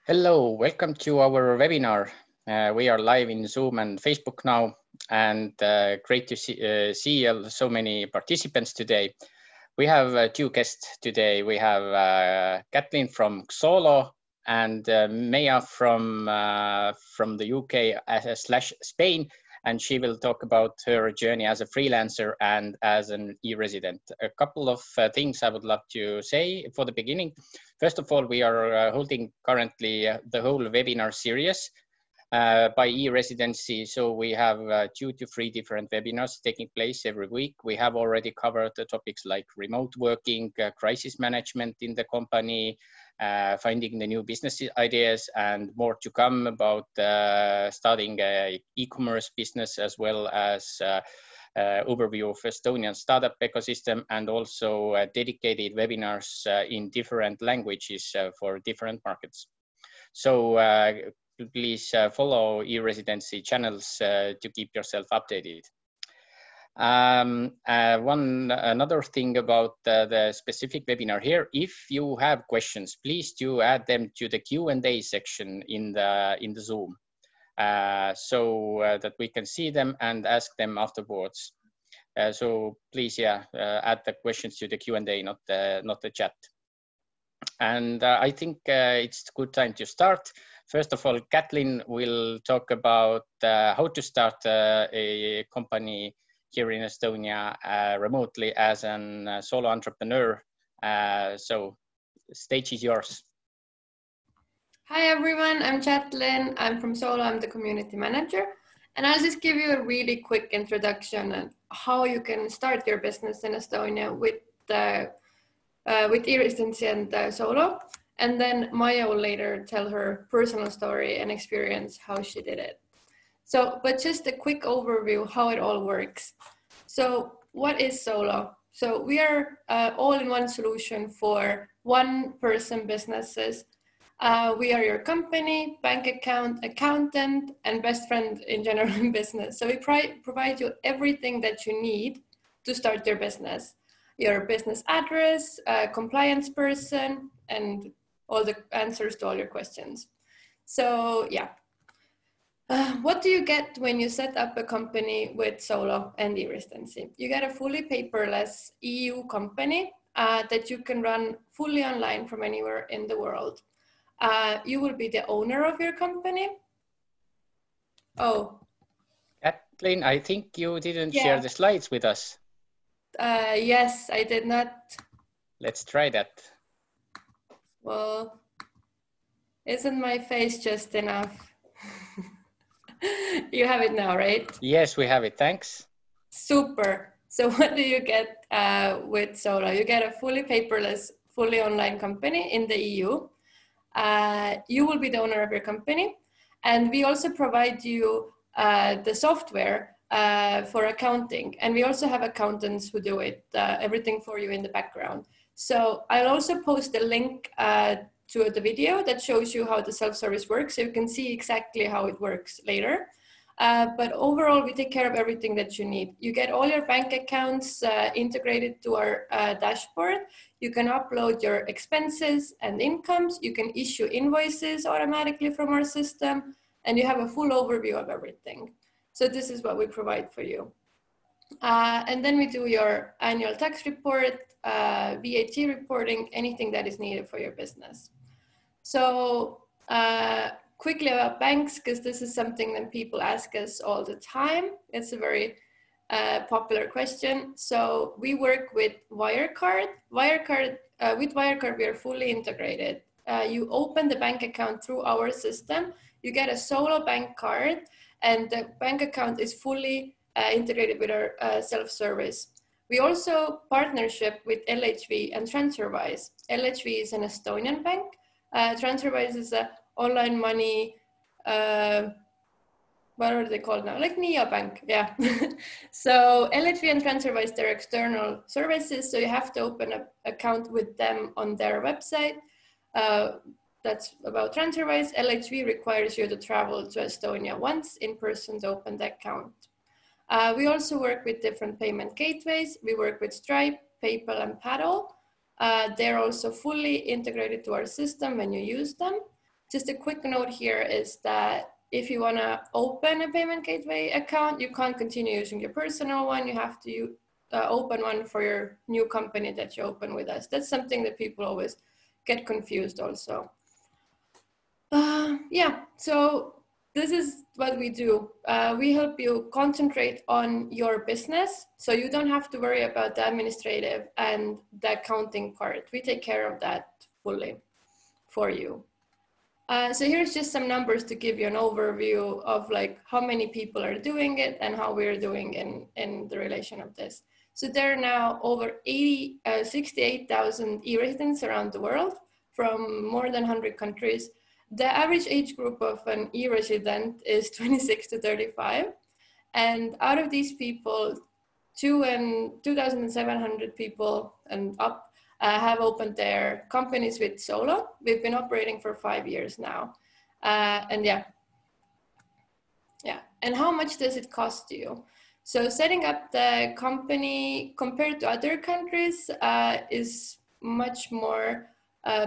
Hello, welcome to our webinar. We are live in Zoom and Facebook now, and great to see so many participants today. We have two guests today. We have Chatlin from Xolo and Maya from the UK / Spain, and she will talk about her journey as a freelancer and as an e-resident. A couple of things I would love to say for the beginning. First of all, we are holding currently the whole webinar series by E-Residency. So we have 2 to 3 different webinars taking place every week. We have already covered the topics like remote working, crisis management in the company, finding the new business ideas, and more to come about starting an e-commerce business, as well as overview of Estonian startup ecosystem, and also dedicated webinars in different languages for different markets. So please follow E-Residency channels to keep yourself updated. Another thing about the specific webinar here, if you have questions, please do add them to the Q&A section in the Zoom, so that we can see them and ask them afterwards. So please, add the questions to the Q&A, not the chat. And I think it's a good time to start. First of all, Chatlin will talk about how to start a company here in Estonia remotely as a solo entrepreneur. So stage is yours. Hi everyone, I'm Chatlin. I'm from Xolo. I'm the community manager, and I'll just give you a really quick introduction on how you can start your business in Estonia with E-Residency and Xolo. And then Maya will later tell her personal story and experience how she did it. So, but just a quick overview how it all works. So what is Xolo? So we are all-in-one solution for one-person businesses. We are your company, bank account, accountant, and best friend in general in business. So we provide you everything that you need to start your business. Your business address, compliance person, and all the answers to all your questions. So yeah. What do you get when you set up a company with Xolo and E-Residency? You get a fully paperless EU company that you can run fully online from anywhere in the world. You will be the owner of your company. Oh. Chatlin, I think you didn't share the slides with us. Yes, I did not. Let's try that. Well, isn't my face just enough? You have it now, right? Yes, we have it. Thanks. Super. So what do you get with Xolo? You get a fully paperless, fully online company in the EU. You will be the owner of your company. And we also provide you the software for accounting. And we also have accountants who do it, everything for you in the background. So I'll also post a link to the video that shows you how the self-service works, so you can see exactly how it works later. But overall, we take care of everything that you need. You get all your bank accounts integrated to our dashboard. You can upload your expenses and incomes. You can issue invoices automatically from our system, and you have a full overview of everything. So this is what we provide for you. And then we do your annual tax report, VAT reporting, anything that is needed for your business. So quickly about banks, because this is something that people ask us all the time. It's a very popular question. So we work with Wirecard. With Wirecard, we are fully integrated. You open the bank account through our system. You get a Xolo bank card, and the bank account is fully integrated with our self-service. We also partnership with LHV and TransferWise. LHV is an Estonian bank. TransferWise is an online money, what are they called now? Like Nia Bank, yeah. So LHV and TransferWise, they're external services, so you have to open an account with them on their website. That's about TransferWise. LHV requires you to travel to Estonia once in person to open the account. We also work with different payment gateways. We work with Stripe, PayPal, and Paddle. They're also fully integrated to our system when you use them. Just a quick note here is that if you want to open a payment gateway account, you can't continue using your personal one. You have to open one for your new company that you open with us. That's something that people always get confused also. Yeah, so this is what we do. We help you concentrate on your business, so you don't have to worry about the administrative and the accounting part. We take care of that fully for you. So here's just some numbers to give you an overview of like how many people are doing it and how we're doing in the relation of this. So there are now over 68,000 e-residents around the world from more than 100 countries. The average age group of an e-resident is 26 to 35. And out of these people, 2,700 people and up have opened their companies with Xolo. We've been operating for 5 years now. And yeah. And how much does it cost you? So setting up the company compared to other countries is much more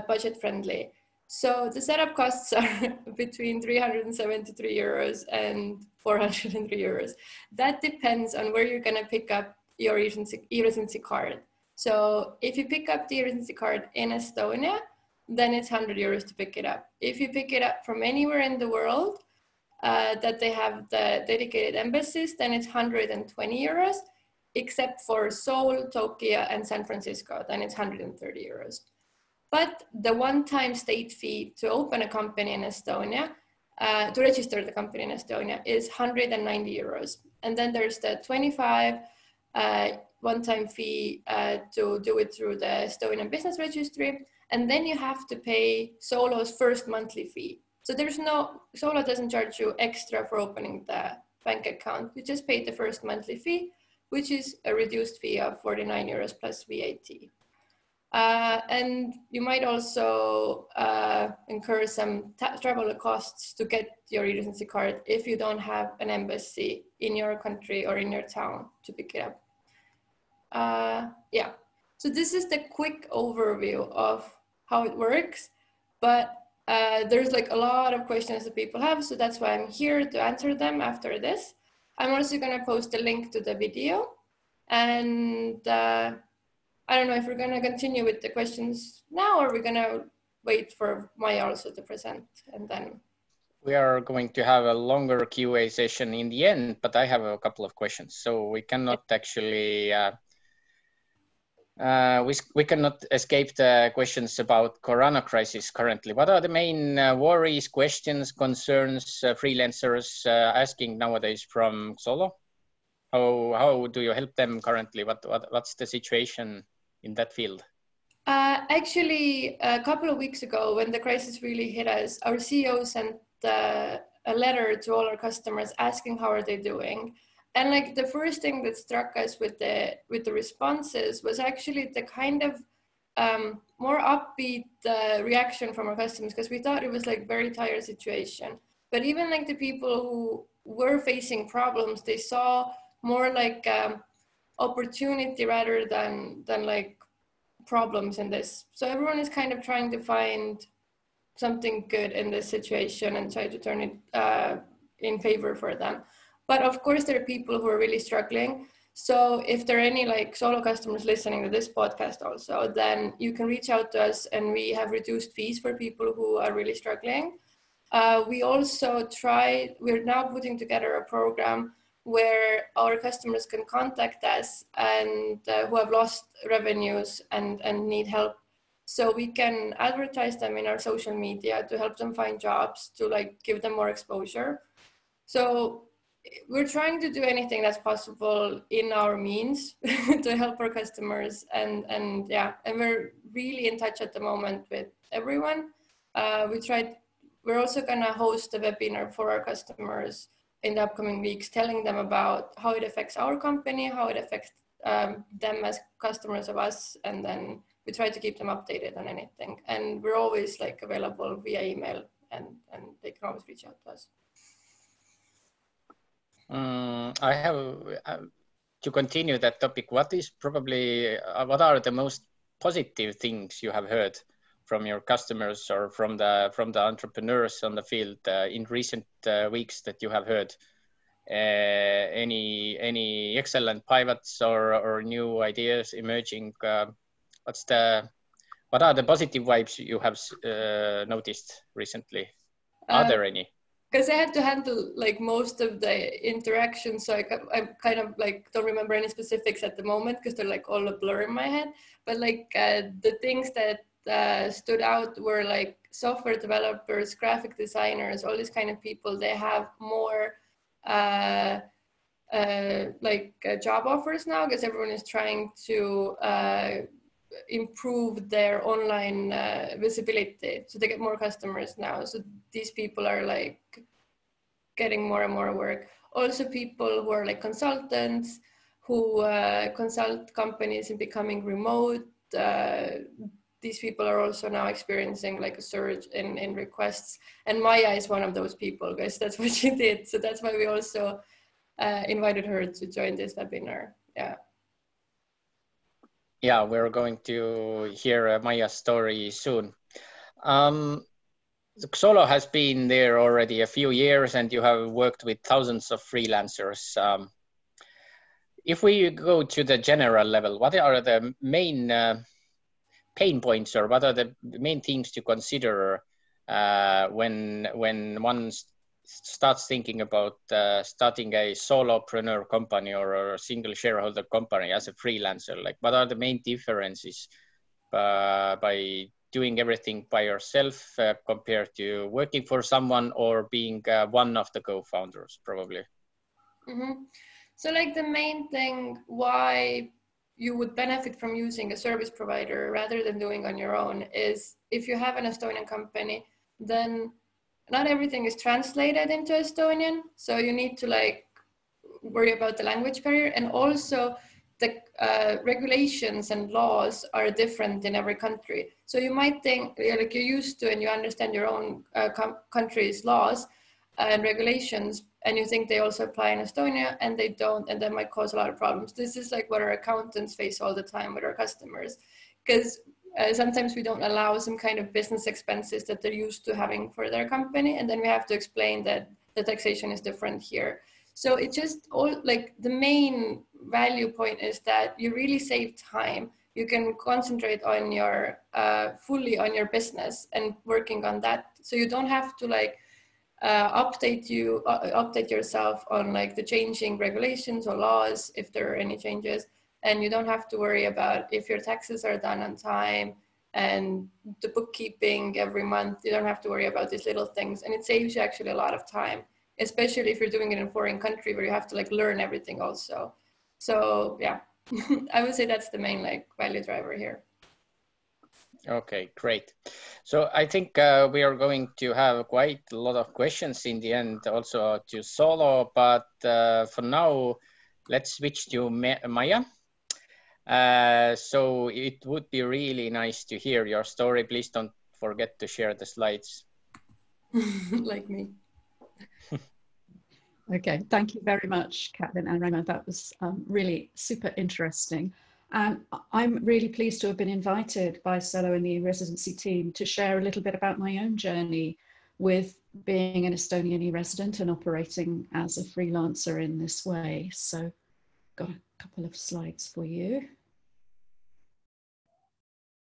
budget friendly. So the setup costs are between 373 euros and 403 euros. That depends on where you're gonna pick up your e-residency card. So if you pick up the e-residency card in Estonia, then it's 100 euros to pick it up. If you pick it up from anywhere in the world that they have the dedicated embassies, then it's 120 euros, except for Seoul, Tokyo, and San Francisco, then it's 130 euros. But the one-time state fee to open a company in Estonia, to register the company in Estonia, is 190 euros. And then there's the 25 one-time fee to do it through the Estonian business registry. And then you have to pay Xolo's first monthly fee. So Xolo doesn't charge you extra for opening the bank account. You just pay the first monthly fee, which is a reduced fee of 49 euros plus VAT. And you might also incur some travel costs to get your e-residency card if you don't have an embassy in your country or in your town to pick it up. Yeah, so this is the quick overview of how it works, but there's like a lot of questions that people have, so that's why I'm here to answer them after this. I'm also gonna post a link to the video, and I don't know if we're gonna continue with the questions now or we're gonna wait for Maya also to present and then. We are going to have a longer Q&A session in the end, but I have a couple of questions. So we cannot actually, we cannot escape the questions about Corona crisis currently. What are the main worries, questions, concerns freelancers asking nowadays from Xolo? How do you help them currently? What's the situation in that field? Actually, a couple of weeks ago, when the crisis really hit us, our CEO sent a letter to all our customers asking how are they doing. And like the first thing that struck us with the responses was actually the kind of more upbeat reaction from our customers, because we thought it was like very dire situation. But even like the people who were facing problems, they saw more like opportunity rather than like problems in this. So everyone is kind of trying to find something good in this situation and try to turn it in favor for them. But of course, there are people who are really struggling. So if there are any like Xolo customers listening to this podcast also, then you can reach out to us, and we have reduced fees for people who are really struggling. We also we're now putting together a program where our customers can contact us and who have lost revenues and need help. So we can advertise them in our social media to help them find jobs, to like give them more exposure. So we're trying to do anything that's possible in our means to help our customers. And we're really in touch at the moment with everyone. We're also gonna host a webinar for our customers in the upcoming weeks, telling them about how it affects our company, how it affects them as customers of us, and then we try to keep them updated on anything. And we're always like available via email, and they can always reach out to us. I have to continue that topic. What are the most positive things you have heard from your customers or from the entrepreneurs on the field in recent weeks that you have heard? Any excellent pivots or new ideas emerging? What are the positive vibes you have noticed recently? Are there any? Because I had to handle like most of the interactions, so I kind of like don't remember any specifics at the moment because they're like all a blur in my head. But like the things that stood out were like software developers, graphic designers, all these kind of people. They have more job offers now because everyone is trying to improve their online visibility, so they get more customers now. So these people are like getting more and more work. Also people who are like consultants who consult companies in becoming remote. These people are also now experiencing like a surge in requests, and Maya is one of those people, guys. That's what she did, so that's why we also invited her to join this webinar. Yeah, we're going to hear Maya's story soon. Xolo has been there already a few years, and you have worked with thousands of freelancers. If we go to the general level, what are the main pain points, or what are the main things to consider when one starts thinking about starting a solopreneur company or a single shareholder company as a freelancer? Like, what are the main differences by doing everything by yourself compared to working for someone or being one of the co-founders, probably? So like the main thing why you would benefit from using a service provider rather than doing on your own is if you have an Estonian company, then not everything is translated into Estonian. So you need to like worry about the language barrier, and also the regulations and laws are different in every country. So you might think like you're used to and you understand your own country's laws and regulations, and you think they also apply in Estonia, and they don't, and that might cause a lot of problems. This is like what our accountants face all the time with our customers, because sometimes we don't allow some kind of business expenses that they're used to having for their company, and then we have to explain that the taxation is different here. So it just all like the main value point is that you really save time. You can concentrate on your fully on your business and working on that. So you don't have to like update yourself on like the changing regulations or laws if there are any changes, and you don't have to worry about if your taxes are done on time and the bookkeeping every month. You don't have to worry about these little things, and it saves you actually a lot of time, especially if you're doing it in a foreign country where you have to like learn everything also. So yeah, I would say that's the main like value driver here. Okay, great. So I think we are going to have quite a lot of questions in the end also to Xolo, but for now, let's switch to Maya. So it would be really nice to hear your story. Please don't forget to share the slides. Like me. Okay, thank you very much, Chatlin and Raimo. That was really super interesting. And I'm really pleased to have been invited by Xolo and the E-Residency team to share a little bit about my own journey with being an Estonian e-resident and operating as a freelancer in this way. So got a couple of slides for you.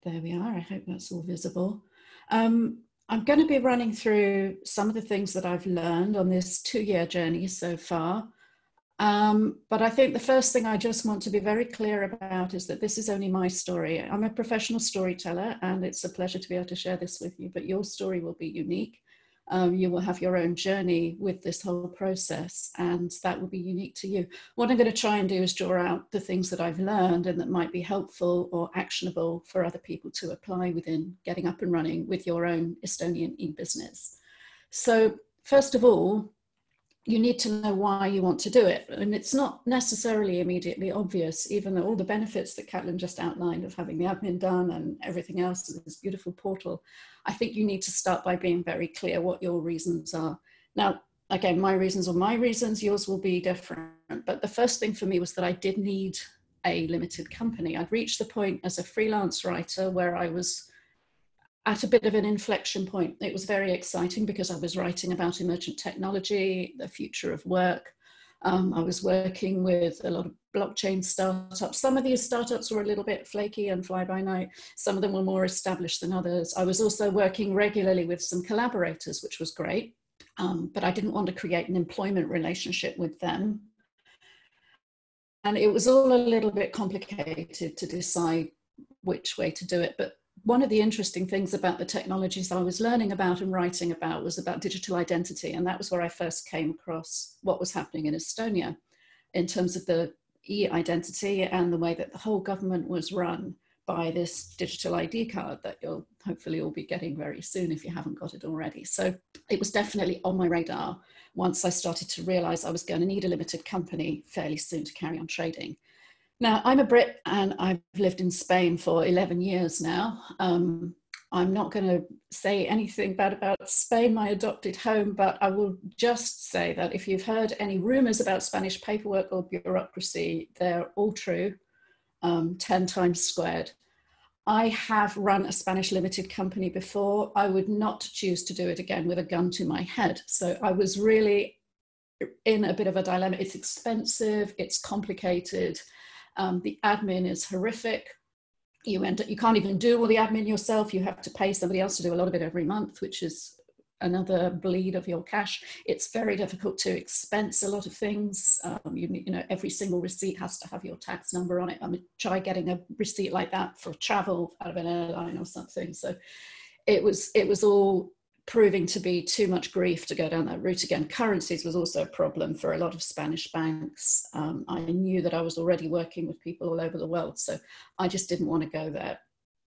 There we are. I hope that's all visible. I'm going to be running through some of the things that I've learned on this 2-year journey so far. But I think the first thing I just want to be very clear about is that this is only my story. I'm a professional storyteller, and it's a pleasure to be able to share this with you, but your story will be unique. You will have your own journey with this whole process, and that will be unique to you. What I'm going to try and do is draw out the things that I've learned and that might be helpful or actionable for other people to apply within getting up and running with your own Estonian e-business. So first of all, you need to know why you want to do it. And it's not necessarily immediately obvious, even though all the benefits that Chatlin just outlined of having the admin done and everything else, this beautiful portal, I think you need to start by being very clear what your reasons are. Now, again, my reasons are my reasons, yours will be different. But the first thing for me was that I did need a limited company. I'd reached the point as a freelance writer where I was at a bit of an inflection point. It was very exciting because I was writing about emergent technology, the future of work. I was working with a lot of blockchain startups. Some of these startups were a little bit flaky and fly by night. Some of them were more established than others. I was also working regularly with some collaborators, which was great, but I didn't want to create an employment relationship with them. And it was all a little bit complicated to decide which way to do it. But one of the interesting things about the technologies I was learning about and writing about was about digital identity. And that was where I first came across what was happening in Estonia in terms of the e-identity and the way that the whole government was run by this digital ID card that you'll hopefully all be getting very soon if you haven't got it already. So it was definitely on my radar once I started to realize I was going to need a limited company fairly soon to carry on trading. Now, I'm a Brit and I've lived in Spain for 11 years now. I'm not going to say anything bad about Spain, my adopted home, but I will just say that if you've heard any rumors about Spanish paperwork or bureaucracy, they're all true, 10 times squared. I have run a Spanish limited company before. I would not choose to do it again with a gun to my head. So I was really in a bit of a dilemma. It's expensive, it's complicated. The admin is horrific. You can't even do all the admin yourself. You have to pay somebody else to do a lot of it every month, which is another bleed of your cash. It's very difficult to expense a lot of things. You know, every single receipt has to have your tax number on it. I mean, try getting a receipt like that for travel out of an airline or something. So it was all proving to be too much grief to go down that route again. Currencies was also a problem for a lot of Spanish banks. I knew that I was already working with people all over the world, so I just didn't want to go there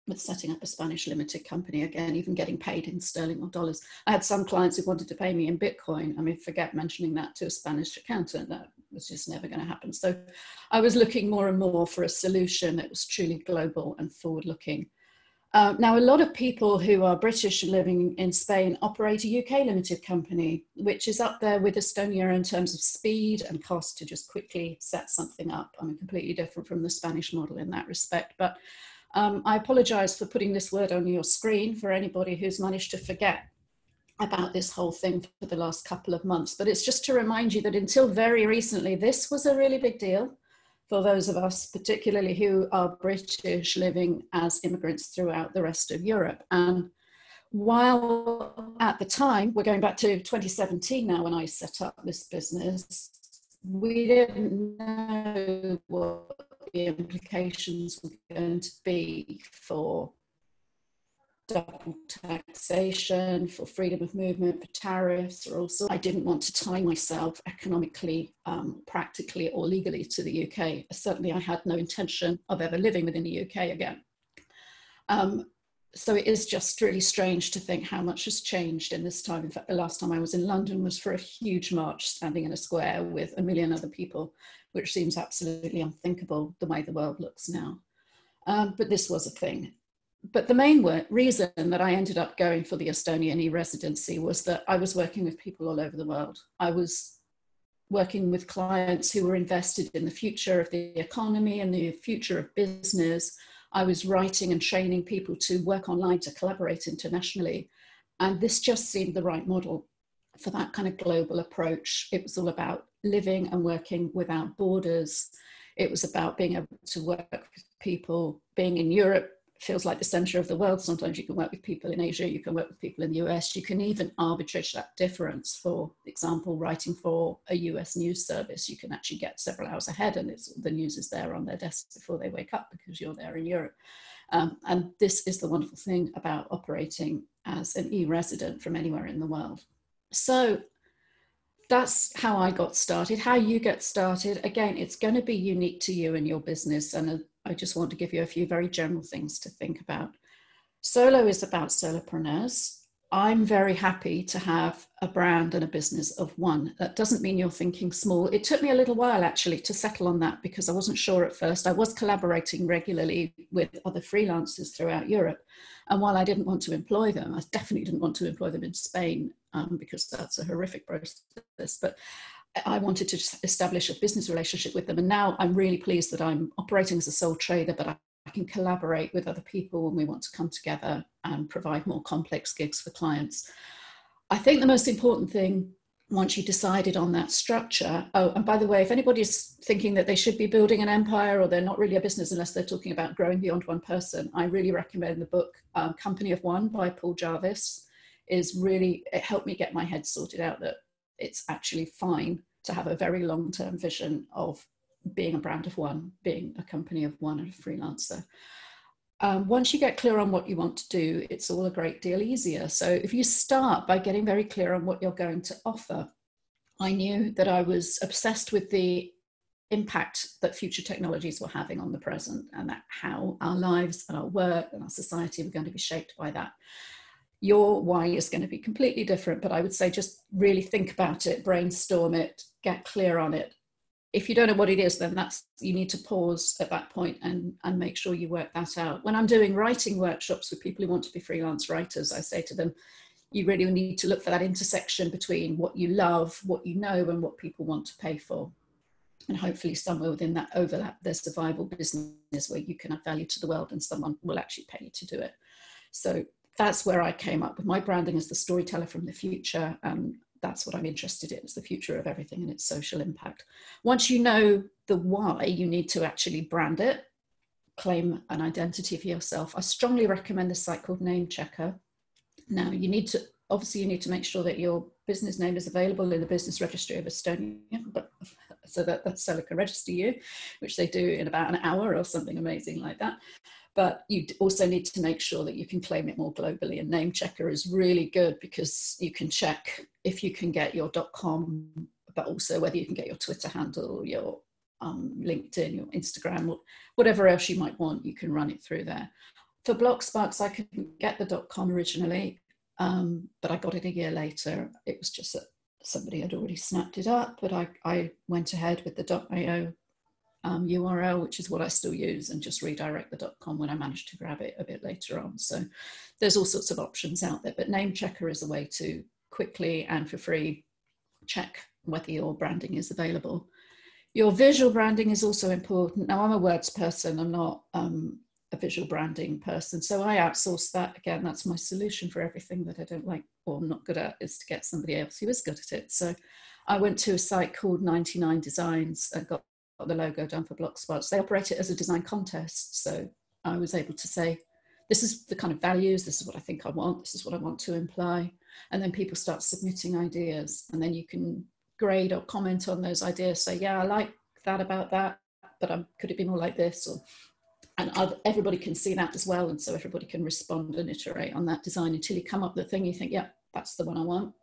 with setting up a Spanish limited company again, even getting paid in sterling or dollars. I had some clients who wanted to pay me in Bitcoin. I mean, forget mentioning that to a Spanish accountant. That was just never going to happen. So I was looking more and more for a solution that was truly global and forward-looking. Now, a lot of people who are British living in Spain operate a UK limited company, which is up there with Estonia in terms of speed and cost to just quickly set something up. I mean, completely different from the Spanish model in that respect. But I apologize for putting this word on your screen for anybody who's managed to forget about this whole thing for the last couple of months. But it's just to remind you that until very recently, this was a really big deal for those of us, particularly who are British living as immigrants throughout the rest of Europe. And while at the time, we're going back to 2017 now when I set up this business, we didn't know what the implications were going to be for double taxation, for freedom of movement, for tariffs, or also I didn't want to tie myself economically, practically or legally to the UK. Certainly I had no intention of ever living within the UK again. So it is just really strange to think how much has changed in this time. In fact, the last time I was in London was for a huge march standing in a square with 1 million other people, which seems absolutely unthinkable the way the world looks now. But this was a thing. But the main reason that I ended up going for the Estonian E-Residency was that I was working with people all over the world. I was working with clients who were invested in the future of the economy and the future of business. I was writing and training people to work online, to collaborate internationally. And this just seemed the right model for that kind of global approach. It was all about living and working without borders. It was about being able to work with people. Being in Europe feels like the center of the world. Sometimes you can work with people in Asia, you can work with people in the US, you can even arbitrage that difference. For example, writing for a US news service, you can actually get several hours ahead and the news is there on their desk before they wake up because you're there in Europe. And this is the wonderful thing about operating as an e-resident from anywhere in the world. So that's how I got started. How you get started, again, it's going to be unique to you and your business. And I just want to give you a few very general things to think about. Xolo is about solopreneurs. I'm very happy to have a brand and a business of one. That doesn't mean you're thinking small. It took me a little while actually to settle on that because I wasn't sure at first. I was collaborating regularly with other freelancers throughout Europe. And while I didn't want to employ them, I definitely didn't want to employ them in Spain because that's a horrific process. But I wanted to establish a business relationship with them. And now I'm really pleased that I'm operating as a sole trader, but I can collaborate with other people when we want to come together and provide more complex gigs for clients. I think the most important thing, once you've decided on that structure, oh, and by the way, if anybody's thinking that they should be building an empire or they're not really a business unless they're talking about growing beyond one person, I really recommend the book Company of One by Paul Jarvis. It helped me get my head sorted out that it's actually fine to have a very long-term vision of being a brand of one, being a company of one, and a freelancer. Once you get clear on what you want to do, it's all a great deal easier. So if you start by getting very clear on what you're going to offer, I knew that I was obsessed with the impact that future technologies were having on the present, and that how our lives and our work and our society were going to be shaped by that. Your why is going to be completely different, but I would say just really think about it, brainstorm it, get clear on it. If you don't know what it is, then you need to pause at that point and make sure you work that out. When I'm doing writing workshops with people who want to be freelance writers, I say to them, you really need to look for that intersection between what you love, what you know, and what people want to pay for. And hopefully somewhere within that overlap, there's a viable business where you can add value to the world and someone will actually pay you to do it. So that's where I came up with my branding as the storyteller from the future. That's what I'm interested in, is the future of everything and its social impact. Once you know the why, you need to actually brand it, claim an identity for yourself. I strongly recommend this site called Name Checker. Now, you need to make sure that your business name is available in the business registry of Estonia, so that Xolo can register you, which they do in about an hour or something amazing like that. But you also need to make sure that you can claim it more globally. And Name Checker is really good because you can check if you can get your .com, but also whether you can get your Twitter handle, your LinkedIn, your Instagram, whatever else you might want, you can run it through there. For Blocksparks, I couldn't get the .com originally, but I got it a year later. It was just that somebody had already snapped it up, but I went ahead with the .io URL, which is what I still use, and just redirect the .com when I managed to grab it a bit later on. So there's all sorts of options out there, but Name Checker is a way to quickly and for free check whether your branding is available. Your visual branding is also important. Now, I'm a words person, I'm not a visual branding person, so I outsource that. Again, that's my solution for everything that I don't like or I'm not good at, is to get somebody else who is good at it. So I went to a site called 99 Designs and got the logo done for Blocksparks. They operate it as a design contest. So I was able to say, this is the kind of values, this is what I think I want, this is what I want to imply. And then people start submitting ideas, and then you can grade or comment on those ideas. Say, yeah, I like that about that, but could it be more like this? And everybody can see that as well. And so everybody can respond and iterate on that design until you come up with the thing you think, yeah, that's the one I want.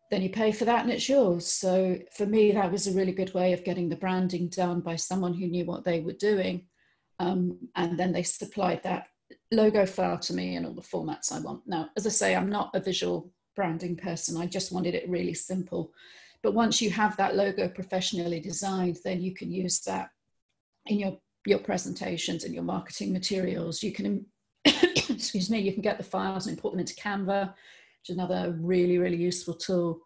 Then you pay for that and it's yours. So for me, that was a really good way of getting the branding done by someone who knew what they were doing. And then they supplied that logo file to me in all the formats I want. Now, as I say, I'm not a visual branding person. I just wanted it really simple. But once you have that logo professionally designed, then you can use that in your presentations and your marketing materials. You can, excuse me, you can get the files and import them into Canva, which is another really, really useful tool.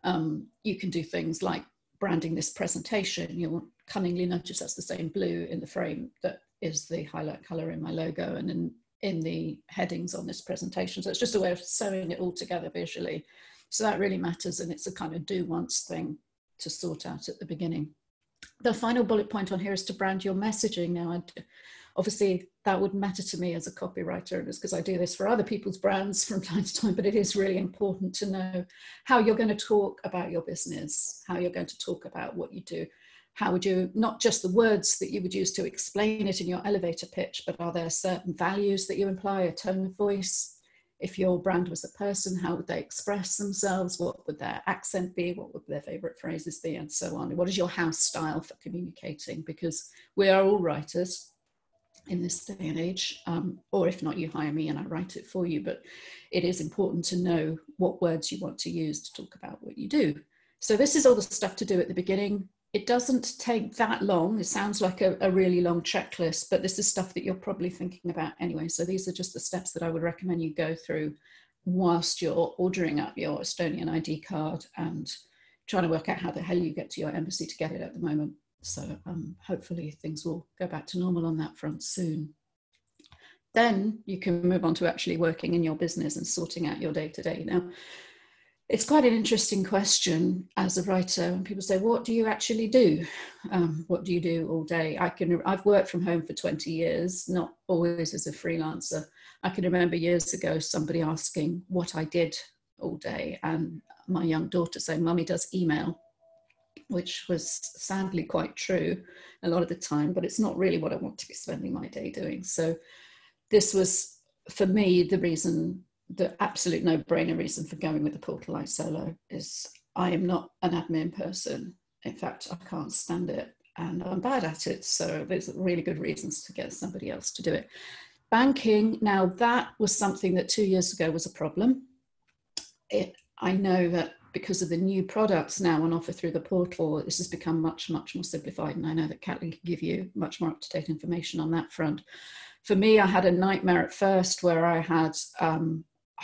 You can do things like branding this presentation. You'll cunningly notice that's the same blue in the frame that is the highlight color in my logo and in the headings on this presentation. So it's just a way of sewing it all together visually. So that really matters, and it's a kind of do once thing to sort out at the beginning. The final bullet point on here is to brand your messaging. Now, obviously that would matter to me as a copywriter, and it's because I do this for other people's brands from time to time, but it is really important to know how you're going to talk about your business, how you're going to talk about what you do. How would you, not just the words that you would use to explain it in your elevator pitch, but are there certain values that you imply, a tone of voice? If your brand was a person, how would they express themselves? What would their accent be? What would their favorite phrases be? And so on. What is your house style for communicating? Because we are all writers in this day and age, or if not, you hire me and I write it for you. But it is important to know what words you want to use to talk about what you do. So this is all the stuff to do at the beginning. It doesn't take that long. It sounds like a really long checklist, but this is stuff that you're probably thinking about anyway. So these are just the steps that I would recommend you go through whilst you're ordering up your Estonian ID card and trying to work out how the hell you get to your embassy to get it at the moment. So hopefully things will go back to normal on that front soon. Then you can move on to actually working in your business and sorting out your day-to-day. Now, it's quite an interesting question as a writer when people say, what do you actually do? What do you do all day? I've worked from home for 20 years, not always as a freelancer. I can remember years ago somebody asking what I did all day, and my young daughter saying, Mummy does email, which was sadly quite true a lot of the time, but it's not really what I want to be spending my day doing. So this was, for me, the absolute no-brainer reason for going with the portal like Xolo is I am not an admin person. In fact, I can't stand it and I'm bad at it. So there's really good reasons to get somebody else to do it. Banking, now that was something that 2 years ago was a problem. I know that because of the new products now on offer through the portal, this has become much, much more simplified. And I know that Chatlin can give you much more up-to-date information on that front. For me, I had a nightmare at first where I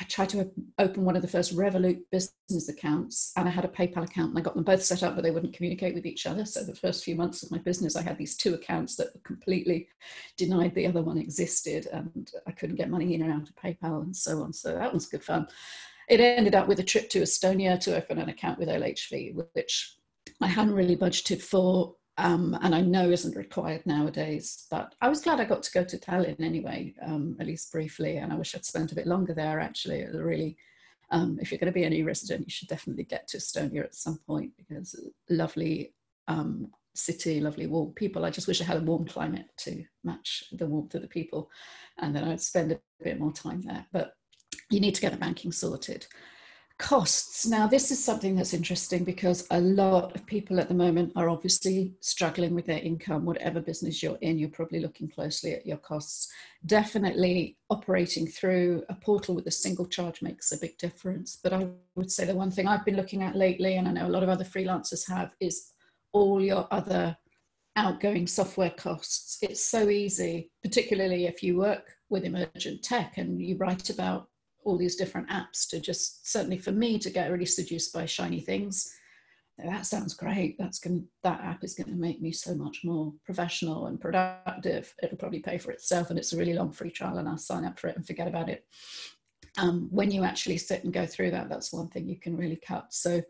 tried to open one of the first Revolut business accounts, and I had a PayPal account, and I got them both set up, but they wouldn't communicate with each other. So the first few months of my business, I had these two accounts that completely denied the other one existed, and I couldn't get money in and out of PayPal and so on. So that was good fun. It ended up with a trip to Estonia to open an account with LHV, which I hadn't really budgeted for. And I know isn't required nowadays, but I was glad I got to go to Tallinn anyway, at least briefly, and I wish I'd spent a bit longer there actually. It was really, if you're going to be an e-resident, you should definitely get to Estonia at some point, because lovely city, lovely warm people. I just wish I had a warm climate to match the warmth of the people, and then I'd spend a bit more time there, but you need to get the banking sorted. Costs. Now, this is something that's interesting because a lot of people at the moment are obviously struggling with their income. Whatever business you're in, you're probably looking closely at your costs. Definitely operating through a portal with a single charge makes a big difference. But I would say the one thing I've been looking at lately, and I know a lot of other freelancers have, is all your other outgoing software costs. It's so easy, particularly if you work with emergent tech and you write about all these different apps, to just, certainly for me, to get really seduced by shiny things. That sounds great. That app is going to make me so much more professional and productive. It'll probably pay for itself, and it's a really long free trial, and I'll sign up for it and forget about it. When you actually sit and go through that, that's one thing you can really cut. So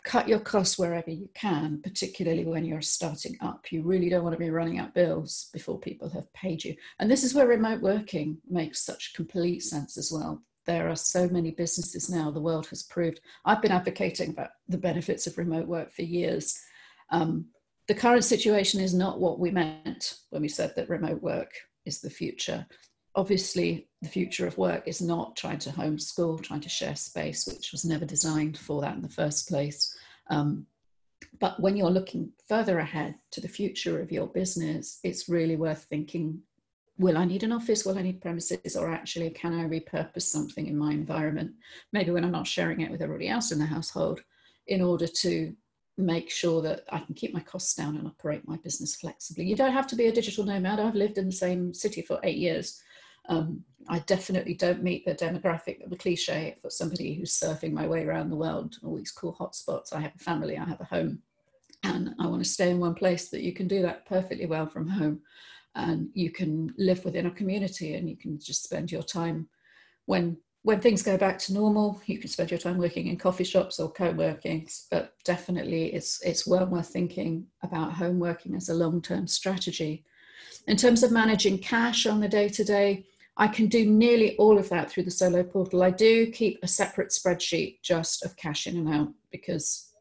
cut your costs wherever you can, particularly when you're starting up. You really don't want to be running out bills before people have paid you. And this is where remote working makes such complete sense as well. There are so many businesses now, the world has proved. I've been advocating about the benefits of remote work for years. The current situation is not what we meant when we said that remote work is the future. Obviously, the future of work is not trying to homeschool, trying to share space, which was never designed for that in the first place. But when you're looking further ahead to the future of your business, it's really worth thinking, will I need an office? Will I need premises? Or actually, can I repurpose something in my environment? Maybe when I'm not sharing it with everybody else in the household, in order to make sure that I can keep my costs down and operate my business flexibly. You don't have to be a digital nomad. I've lived in the same city for 8 years. I definitely don't meet the demographic of the cliche for somebody who's surfing my way around the world, all these cool hotspots. I have a family, I have a home, and I want to stay in one place. That you can do that perfectly well from home, and you can live within a community, and you can just spend your time when things go back to normal. You can spend your time working in coffee shops or co-working, but definitely it's well worth thinking about home working as a long-term strategy. In terms of managing cash on the day-to-day, I can do nearly all of that through the Xolo portal. I do keep a separate spreadsheet just of cash in and out, because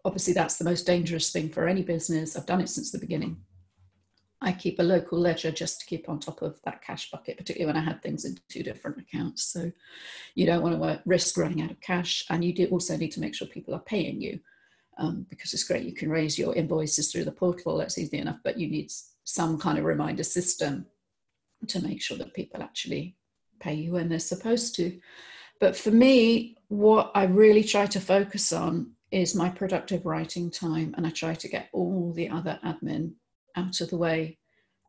obviously that's the most dangerous thing for any business. I've done it since the beginning. I keep a local ledger just to keep on top of that cash bucket, particularly when I had things in 2 different accounts. So you don't want to risk running out of cash. And you do also need to make sure people are paying you, because it's great. You can raise your invoices through the portal. That's easy enough, but you need some kind of reminder system to make sure that people actually pay you when they're supposed to. But for me, what I really try to focus on is my productive writing time, and I try to get all the other admin out of the way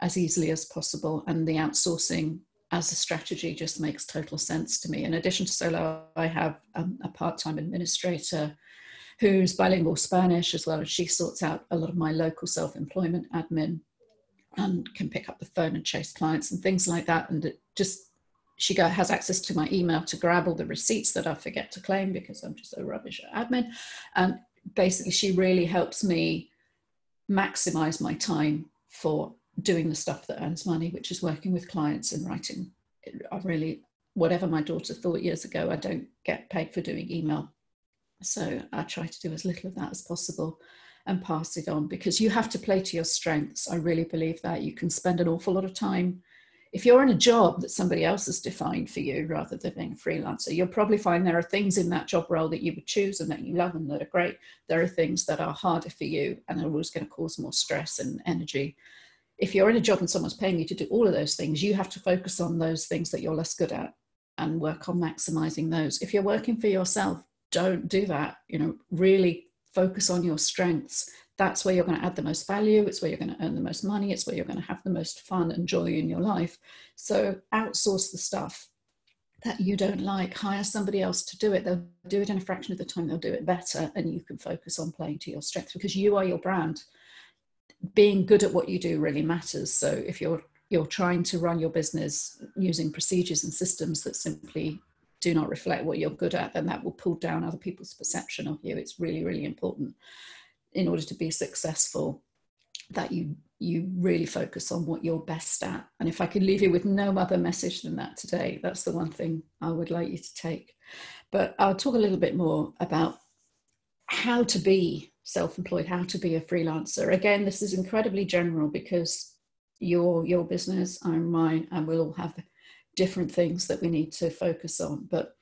as easily as possible, and the outsourcing as a strategy just makes total sense to me. In addition to Xolo, I have a part-time administrator who's bilingual Spanish as well, and she sorts out a lot of my local self-employment admin. and can pick up the phone and chase clients and things like that. And she has access to my email to grab all the receipts that I forget to claim because I'm just so rubbish at admin. And basically she really helps me maximize my time for doing the stuff that earns money, which is working with clients and writing. Whatever my daughter thought years ago, I don't get paid for doing email. So I try to do as little of that as possible and pass it on, because you have to play to your strengths. I really believe that. You can spend an awful lot of time, if you're in a job that somebody else has defined for you rather than being a freelancer, you'll probably find there are things in that job role that you would choose and that you love and that are great. There are things that are harder for you and are always going to cause more stress and energy. If you're in a job and someone's paying you to do all of those things, you have to focus on those things that you're less good at and work on maximizing those. If you're working for yourself, don't do that. Really focus on your strengths. That's where you're going to add the most value. It's where you're going to earn the most money. It's where you're going to have the most fun and joy in your life. So outsource the stuff that you don't like. Hire somebody else to do it. They'll do it in a fraction of the time. They'll do it better, and you can focus on playing to your strengths, because you are your brand. Being good at what you do really matters. So if you're trying to run your business using procedures and systems that simply do not reflect what you're good at, then that will pull down other people's perception of you. It's really, really important in order to be successful that you really focus on what you're best at. And if I could leave you with no other message than that today, that's the one thing I would like you to take. But I'll talk a little bit more about how to be self-employed, how to be a freelancer. Again, this is incredibly general because your business, I'm mine, and we'll all have different things that we need to focus on. But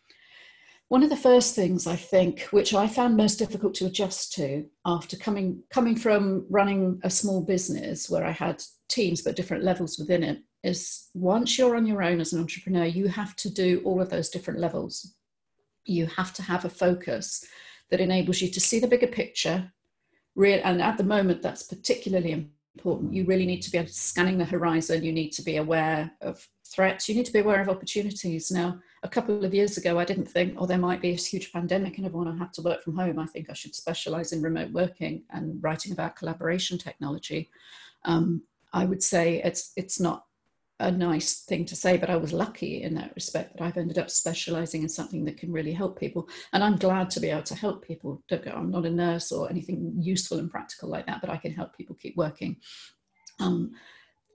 one of the first things, I think, which I found most difficult to adjust to after coming from running a small business where I had teams but different levels within it, is once you're on your own as an entrepreneur, you have to do all of those different levels. You have to have a focus that enables you to see the bigger picture. And at the moment, that's particularly important. You really need to be scanning the horizon. You need to be aware of threats. You need to be aware of opportunities. Now, a couple of years ago, I didn't think, oh, there might be a huge pandemic and everyone will have to work from home. I think I should specialize in remote working and writing about collaboration technology. I would say it's not a nice thing to say, but I was lucky in that respect that I've ended up specializing in something that can really help people. And I'm glad to be able to help people. I'm not a nurse or anything useful and practical like that, but I can help people keep working.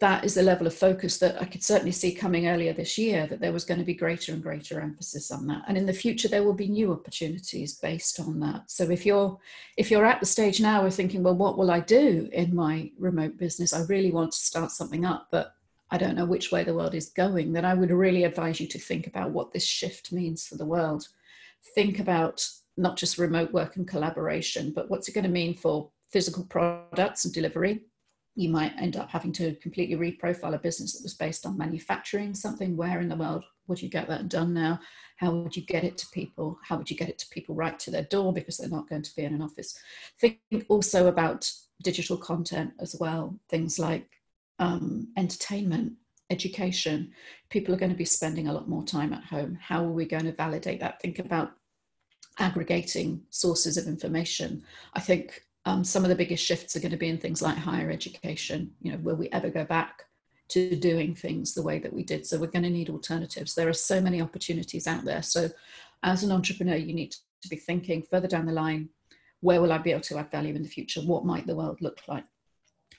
That is a level of focus that I could certainly see coming earlier this year, that there was going to be greater and greater emphasis on that. And in the future, there will be new opportunities based on that. So if you're at the stage now of thinking, well, what will I do in my remote business? I really want to start something up, but I don't know which way the world is going, then I would really advise you to think about what this shift means for the world. Think about not just remote work and collaboration, but what's it going to mean for physical products and delivery? You might end up having to completely reprofile a business that was based on manufacturing something. Where in the world would you get that done now? How would you get it to people? How would you get it to people right to their door because they're not going to be in an office? Think also about digital content as well. Things like entertainment, education. People are going to be spending a lot more time at home. How are we going to validate that? Think about aggregating sources of information. I think some of the biggest shifts are going to be in things like higher education. Will we ever go back to doing things the way that we did? So we're going to need alternatives. There are so many opportunities out there. So as an entrepreneur, you need to be thinking further down the line, where will I be able to add value in the future? What might the world look like?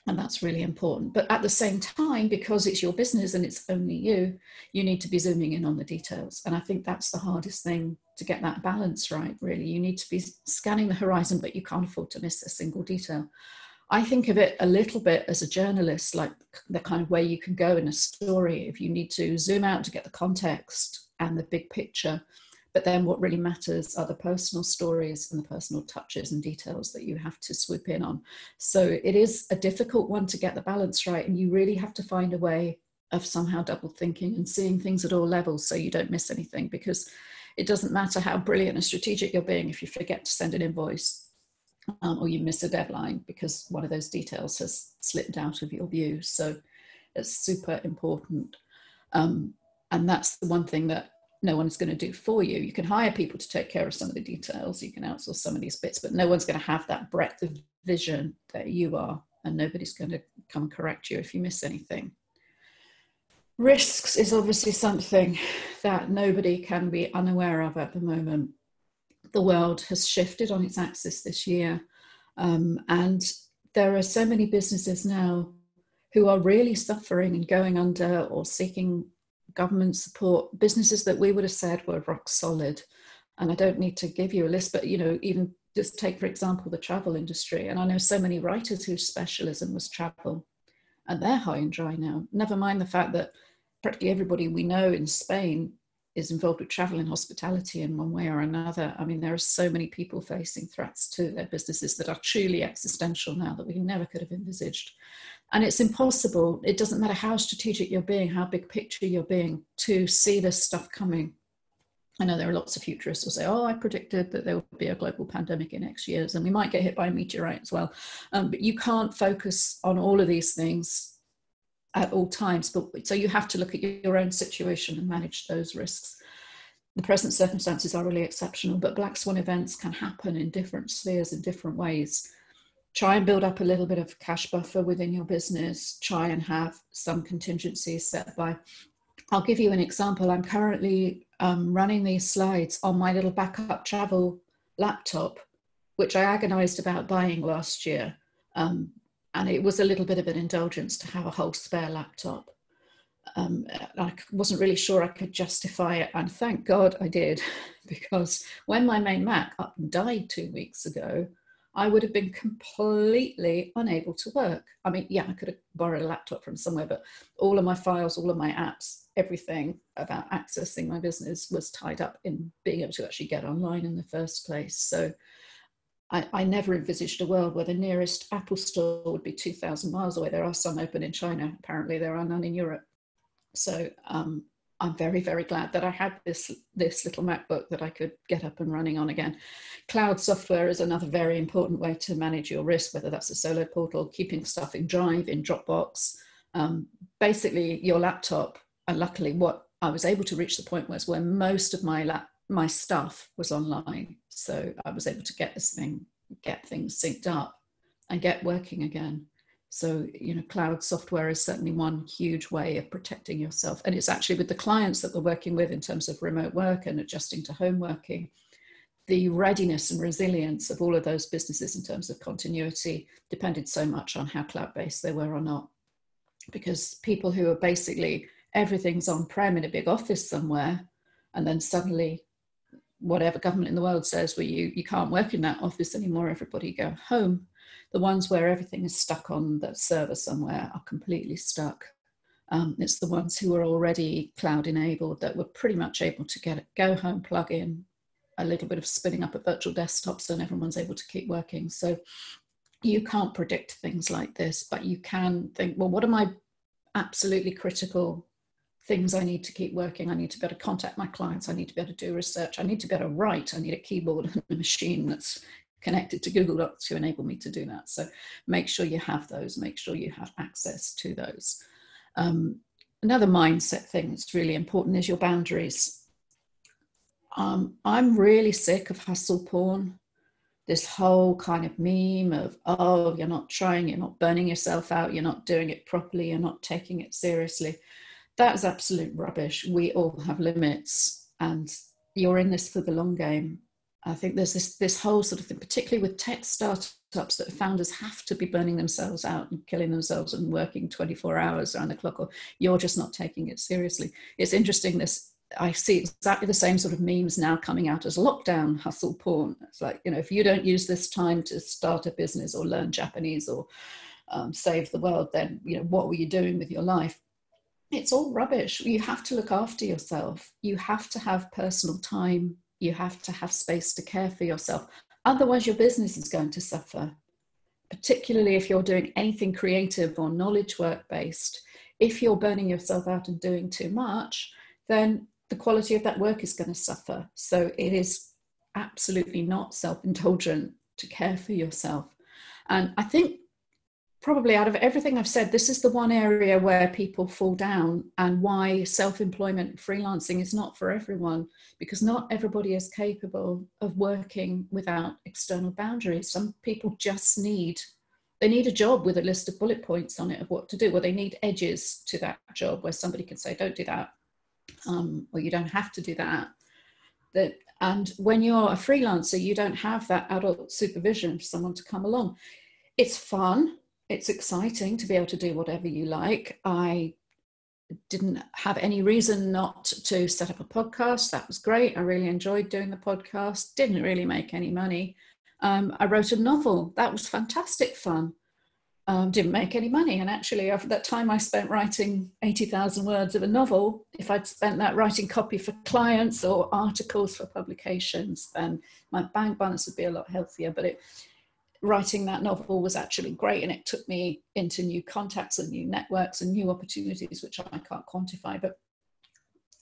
And that's really important. But at the same time, because it's your business and it's only you need to be zooming in on the details. And I think that's the hardest thing, to get that balance right, really. You need to be scanning the horizon, but you can't afford to miss a single detail. I think of it a little bit as a journalist, like the kind of way you can go in a story. If you need to zoom out to get the context and the big picture, but then what really matters are the personal stories and the personal touches and details that you have to swoop in on. So it is a difficult one to get the balance right. And you really have to find a way of somehow double thinking and seeing things at all levels so you don't miss anything, because it doesn't matter how brilliant and strategic you're being if you forget to send an invoice or you miss a deadline because one of those details has slipped out of your view. So it's super important. And that's the one thing that no one's going to do for you. You can hire people to take care of some of the details. You can outsource some of these bits, but no one's going to have that breadth of vision that you are and nobody's going to come and correct you if you miss anything. Risks is obviously something that nobody can be unaware of at the moment. The world has shifted on its axis this year, and there are so many businesses now who are really suffering and going under or seeking government support, businesses that we would have said were rock solid. And I don't need to give you a list, but, you know, even just take, for example, the travel industry. And I know so many writers whose specialism was travel, and they're high and dry now. Never mind the fact that practically everybody we know in Spain is involved with travel and hospitality in one way or another. I mean, there are so many people facing threats to their businesses that are truly existential now that we never could have envisaged. And it's impossible, it doesn't matter how strategic you're being, how big picture you're being, to see this stuff coming. I know there are lots of futurists who say, oh, I predicted that there would be a global pandemic in X years and we might get hit by a meteorite as well. But you can't focus on all of these things at all times. But so you have to look at your own situation and manage those risks. The present circumstances are really exceptional, but black swan events can happen in different spheres in different ways. Try and build up a little bit of cash buffer within your business. Try and have some contingencies set by. I'll give you an example. I'm currently running these slides on my little backup travel laptop, which I agonized about buying last year. And it was a little bit of an indulgence to have a whole spare laptop. I wasn't really sure I could justify it, and thank God I did, because when my main Mac up and died 2 weeks ago, I would have been completely unable to work. I mean, yeah, I could have borrowed a laptop from somewhere, but all of my files, all of my apps, everything about accessing my business was tied up in being able to actually get online in the first place. So I never envisaged a world where the nearest Apple store would be 2,000 miles away. There are some open in China. Apparently there are none in Europe. So I'm very, very glad that I had this little MacBook that I could get up and running on again. Cloud software is another very important way to manage your risk, whether that's a Xolo portal, keeping stuff in Drive, in Dropbox. Basically your laptop, and luckily what I was able to reach the point was where most of my stuff was online. So I was able to get things synced up and get working again. So, you know, cloud software is certainly one huge way of protecting yourself. And it's actually with the clients that we're working with in terms of remote work and adjusting to home working, the readiness and resilience of all of those businesses in terms of continuity depended so much on how cloud-based they were or not. Because people who are basically, everything's on-prem in a big office somewhere, and then suddenly whatever government in the world says, well, you can't work in that office anymore, everybody go home. The ones where everything is stuck on the server somewhere are completely stuck. It's the ones who are already cloud enabled that were pretty much able to go home, plug in a little bit of spinning up a virtual desktop, so everyone's able to keep working. So you can't predict things like this, but you can think, well, what are my absolutely critical things I need to keep working? I need to be able to contact my clients. I need to be able to do research. I need to be able to write. I need a keyboard and a machine that's connected to Google Docs to enable me to do that. So make sure you have those, make sure you have access to those. Another mindset thing that's really important is your boundaries. I'm really sick of hustle porn. This whole kind of meme of, oh, you're not trying, you're not burning yourself out, you're not doing it properly, you're not taking it seriously. That is absolute rubbish. We all have limits, and you're in this for the long game. I think there's this whole sort of thing, particularly with tech startups, that founders have to be burning themselves out and killing themselves and working 24 hours around the clock, or you're just not taking it seriously. It's interesting, I see exactly the same sort of memes now coming out as lockdown hustle porn. It's like, you know, if you don't use this time to start a business or learn Japanese or save the world, then, you know, what were you doing with your life? It's all rubbish. You have to look after yourself. You have to have personal time. You have to have space to care for yourself. Otherwise, your business is going to suffer, particularly if you're doing anything creative or knowledge work-based. If you're burning yourself out and doing too much, then the quality of that work is going to suffer. So it is absolutely not self-indulgent to care for yourself. And I think probably out of everything I've said, this is the one area where people fall down, and why self-employment freelancing is not for everyone, because not everybody is capable of working without external boundaries. Some people just need they need a job with a list of bullet points on it of what to do, or they need edges to that job where somebody can say, don't do that, or you don't have to do that. And when you're a freelancer, you don't have that adult supervision for someone to come along. It's fun. It's exciting to be able to do whatever you like. I didn't have any reason not to set up a podcast. That was great. I really enjoyed doing the podcast. Didn't really make any money. I wrote a novel. That was fantastic fun. Didn't make any money. And actually, after that time I spent writing 80,000 words of a novel, if I'd spent that writing copy for clients or articles for publications, then my bank balance would be a lot healthier. But writing that novel was actually great, and it took me into new contacts and new networks and new opportunities, which I can't quantify. But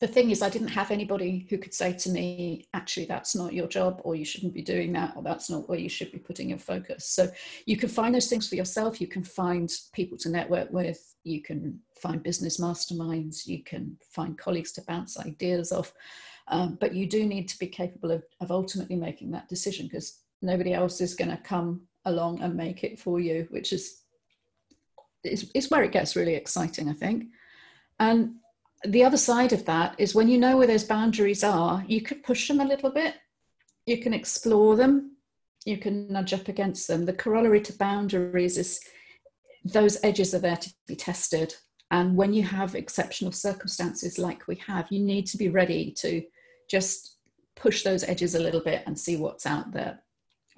the thing is, I didn't have anybody who could say to me, actually, that's not your job, or you shouldn't be doing that, or that's not where you should be putting your focus. So you can find those things for yourself. You can find people to network with. You can find business masterminds. You can find colleagues to bounce ideas off. But you do need to be capable of ultimately making that decision, because nobody else is going to come along and make it for you, which is where it gets really exciting, I think. And the other side of that is when you know where those boundaries are, you can push them a little bit, you can explore them, you can nudge up against them. The corollary to boundaries is those edges are there to be tested. And when you have exceptional circumstances like we have, you need to be ready to just push those edges a little bit and see what's out there.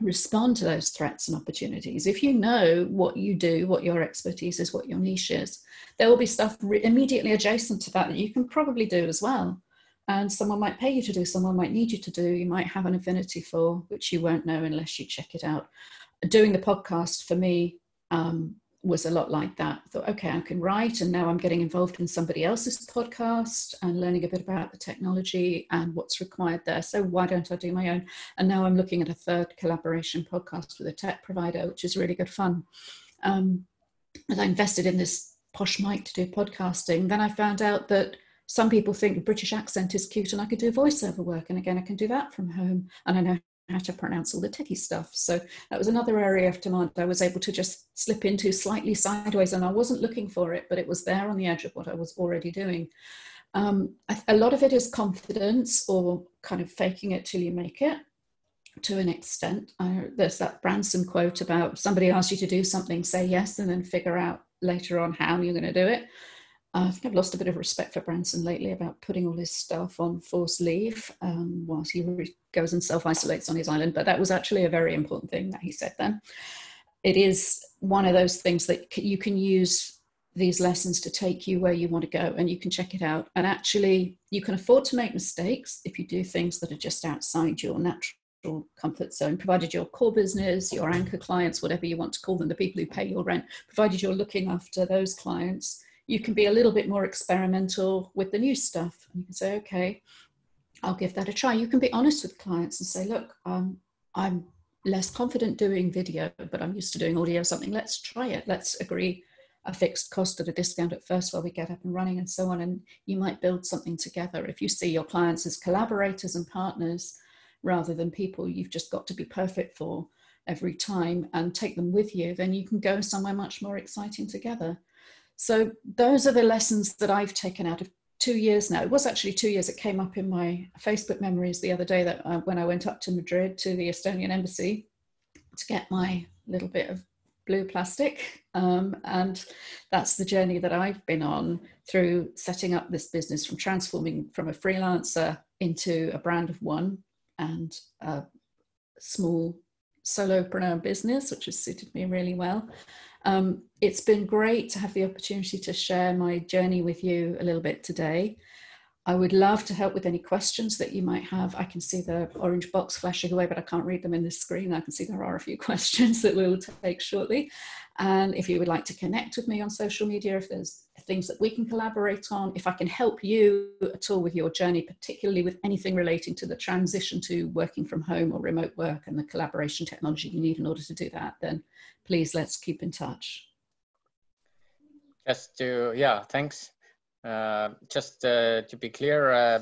Respond to those threats and opportunities. If you know what you do, what your expertise is, what your niche is, there will be stuff immediately adjacent to that you can probably do as well. And someone might pay you to do, someone might need you to do, you might have an affinity for, which you won't know unless you check it out. Doing the podcast for me was a lot like that. I thought, okay, I can write, and now I'm getting involved in somebody else's podcast and learning a bit about the technology and what's required there. So why don't I do my own? And now I'm looking at a third collaboration podcast with a tech provider, which is really good fun. As I invested in this posh mic to do podcasting, then I found out that some people think the British accent is cute and I could do voiceover work. And again, I can do that from home, and I know how to pronounce all the techie stuff. So that was another area of demand I was able to just slip into slightly sideways, and I wasn't looking for it, but it was there on the edge of what I was already doing. A lot of it is confidence, or kind of faking it till you make it, to an extent. There's that Branson quote about somebody asks you to do something, say yes, and then figure out later on how you're going to do it. I think I've lost a bit of respect for Branson lately about putting all his staff on forced leave whilst he goes and self-isolates on his island. But that was actually a very important thing that he said then. It is one of those things that you can use these lessons to take you where you want to go, and you can check it out. And actually, you can afford to make mistakes if you do things that are just outside your natural comfort zone, provided your core business, your anchor clients, whatever you want to call them, the people who pay your rent, provided you're looking after those clients. You can be a little bit more experimental with the new stuff. And you can say, okay, I'll give that a try. You can be honest with clients and say, look, I'm less confident doing video, but I'm used to doing audio or something. Let's try it. Let's agree a fixed cost at a discount at first while we get up and running, and so on. And you might build something together. If you see your clients as collaborators and partners rather than people you've just got to be perfect for every time and take them with you, then you can go somewhere much more exciting together. So those are the lessons that I've taken out of 2 years now. It was actually 2 years. It came up in my Facebook memories the other day that when I went up to Madrid to the Estonian embassy to get my little bit of blue plastic. And that's the journey that I've been on through setting up this business, from transforming from a freelancer into a brand of one and a small solopreneur business, which has suited me really well. It's been great to have the opportunity to share my journey with you a little bit today. I would love to help with any questions that you might have. I can see the orange box flashing away, but I can't read them in this screen. I can see there are a few questions that we'll take shortly. And if you would like to connect with me on social media, if there's things that we can collaborate on, if I can help you at all with your journey, particularly with anything relating to the transition to working from home or remote work and the collaboration technology you need in order to do that, then please let's keep in touch. Thanks. Just to be clear,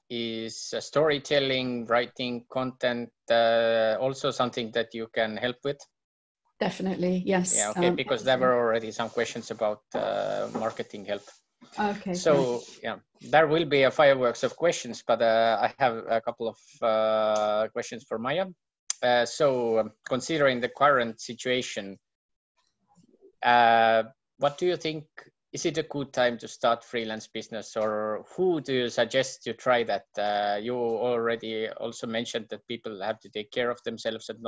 is storytelling, writing content also something that you can help with? Definitely, yes. Yeah, okay, because there were already some questions about marketing help. Okay. So yeah, there will be a fireworks of questions, but I have a couple of questions for Maya. So considering the current situation, what do you think? Is it a good time to start freelance business, or who do you suggest you try that? You already also mentioned that people have to take care of themselves and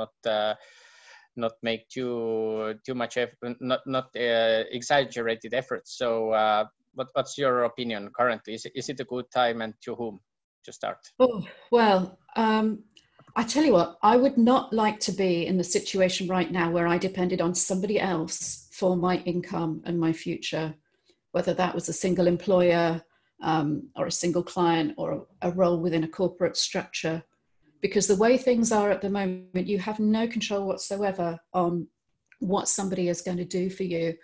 not make too much effort, not exaggerated efforts. So what's your opinion currently? Is it a good time, and to whom to start? Oh, well, I tell you what, I would not like to be in the situation right now where I depended on somebody else for my income and my future, whether that was a single employer or a single client or a role within a corporate structure. Because the way things are at the moment, you have no control whatsoever on what somebody is going to do for you.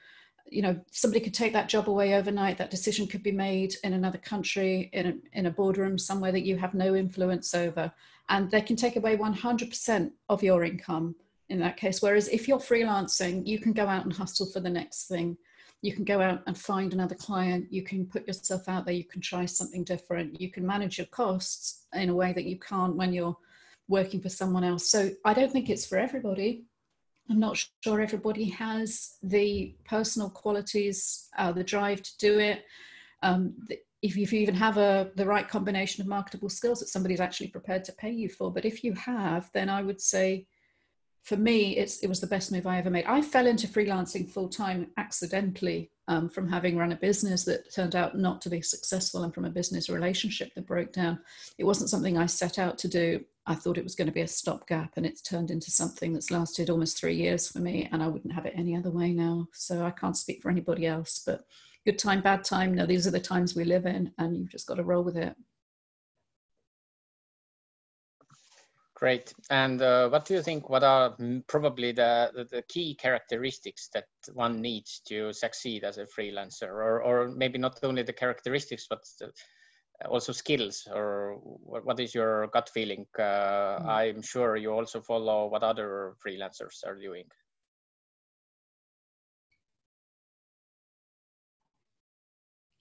You know, somebody could take that job away overnight. That decision could be made in another country, in a boardroom somewhere that you have no influence over. And they can take away 100% of your income in that case. Whereas if you're freelancing, you can go out and hustle for the next thing. You can go out and find another client. You can put yourself out there. You can try something different. You can manage your costs in a way that you can't when you're working for someone else. So I don't think it's for everybody. I'm not sure everybody has the personal qualities, the drive to do it. If you even have the right combination of marketable skills that somebody's actually prepared to pay you for. But if you have, then I would say, for me, it was the best move I ever made. I fell into freelancing full-time accidentally from having run a business that turned out not to be successful, and from a business relationship that broke down. It wasn't something I set out to do. I thought it was going to be a stopgap, and it's turned into something that's lasted almost 3 years for me, and I wouldn't have it any other way now. So I can't speak for anybody else, but good time, bad time. No, these are the times we live in, and you've just got to roll with it. Great. And what do you think, what are probably the key characteristics that one needs to succeed as a freelancer, or maybe not only the characteristics, but also skills, or what is your gut feeling? I'm sure you also follow what other freelancers are doing.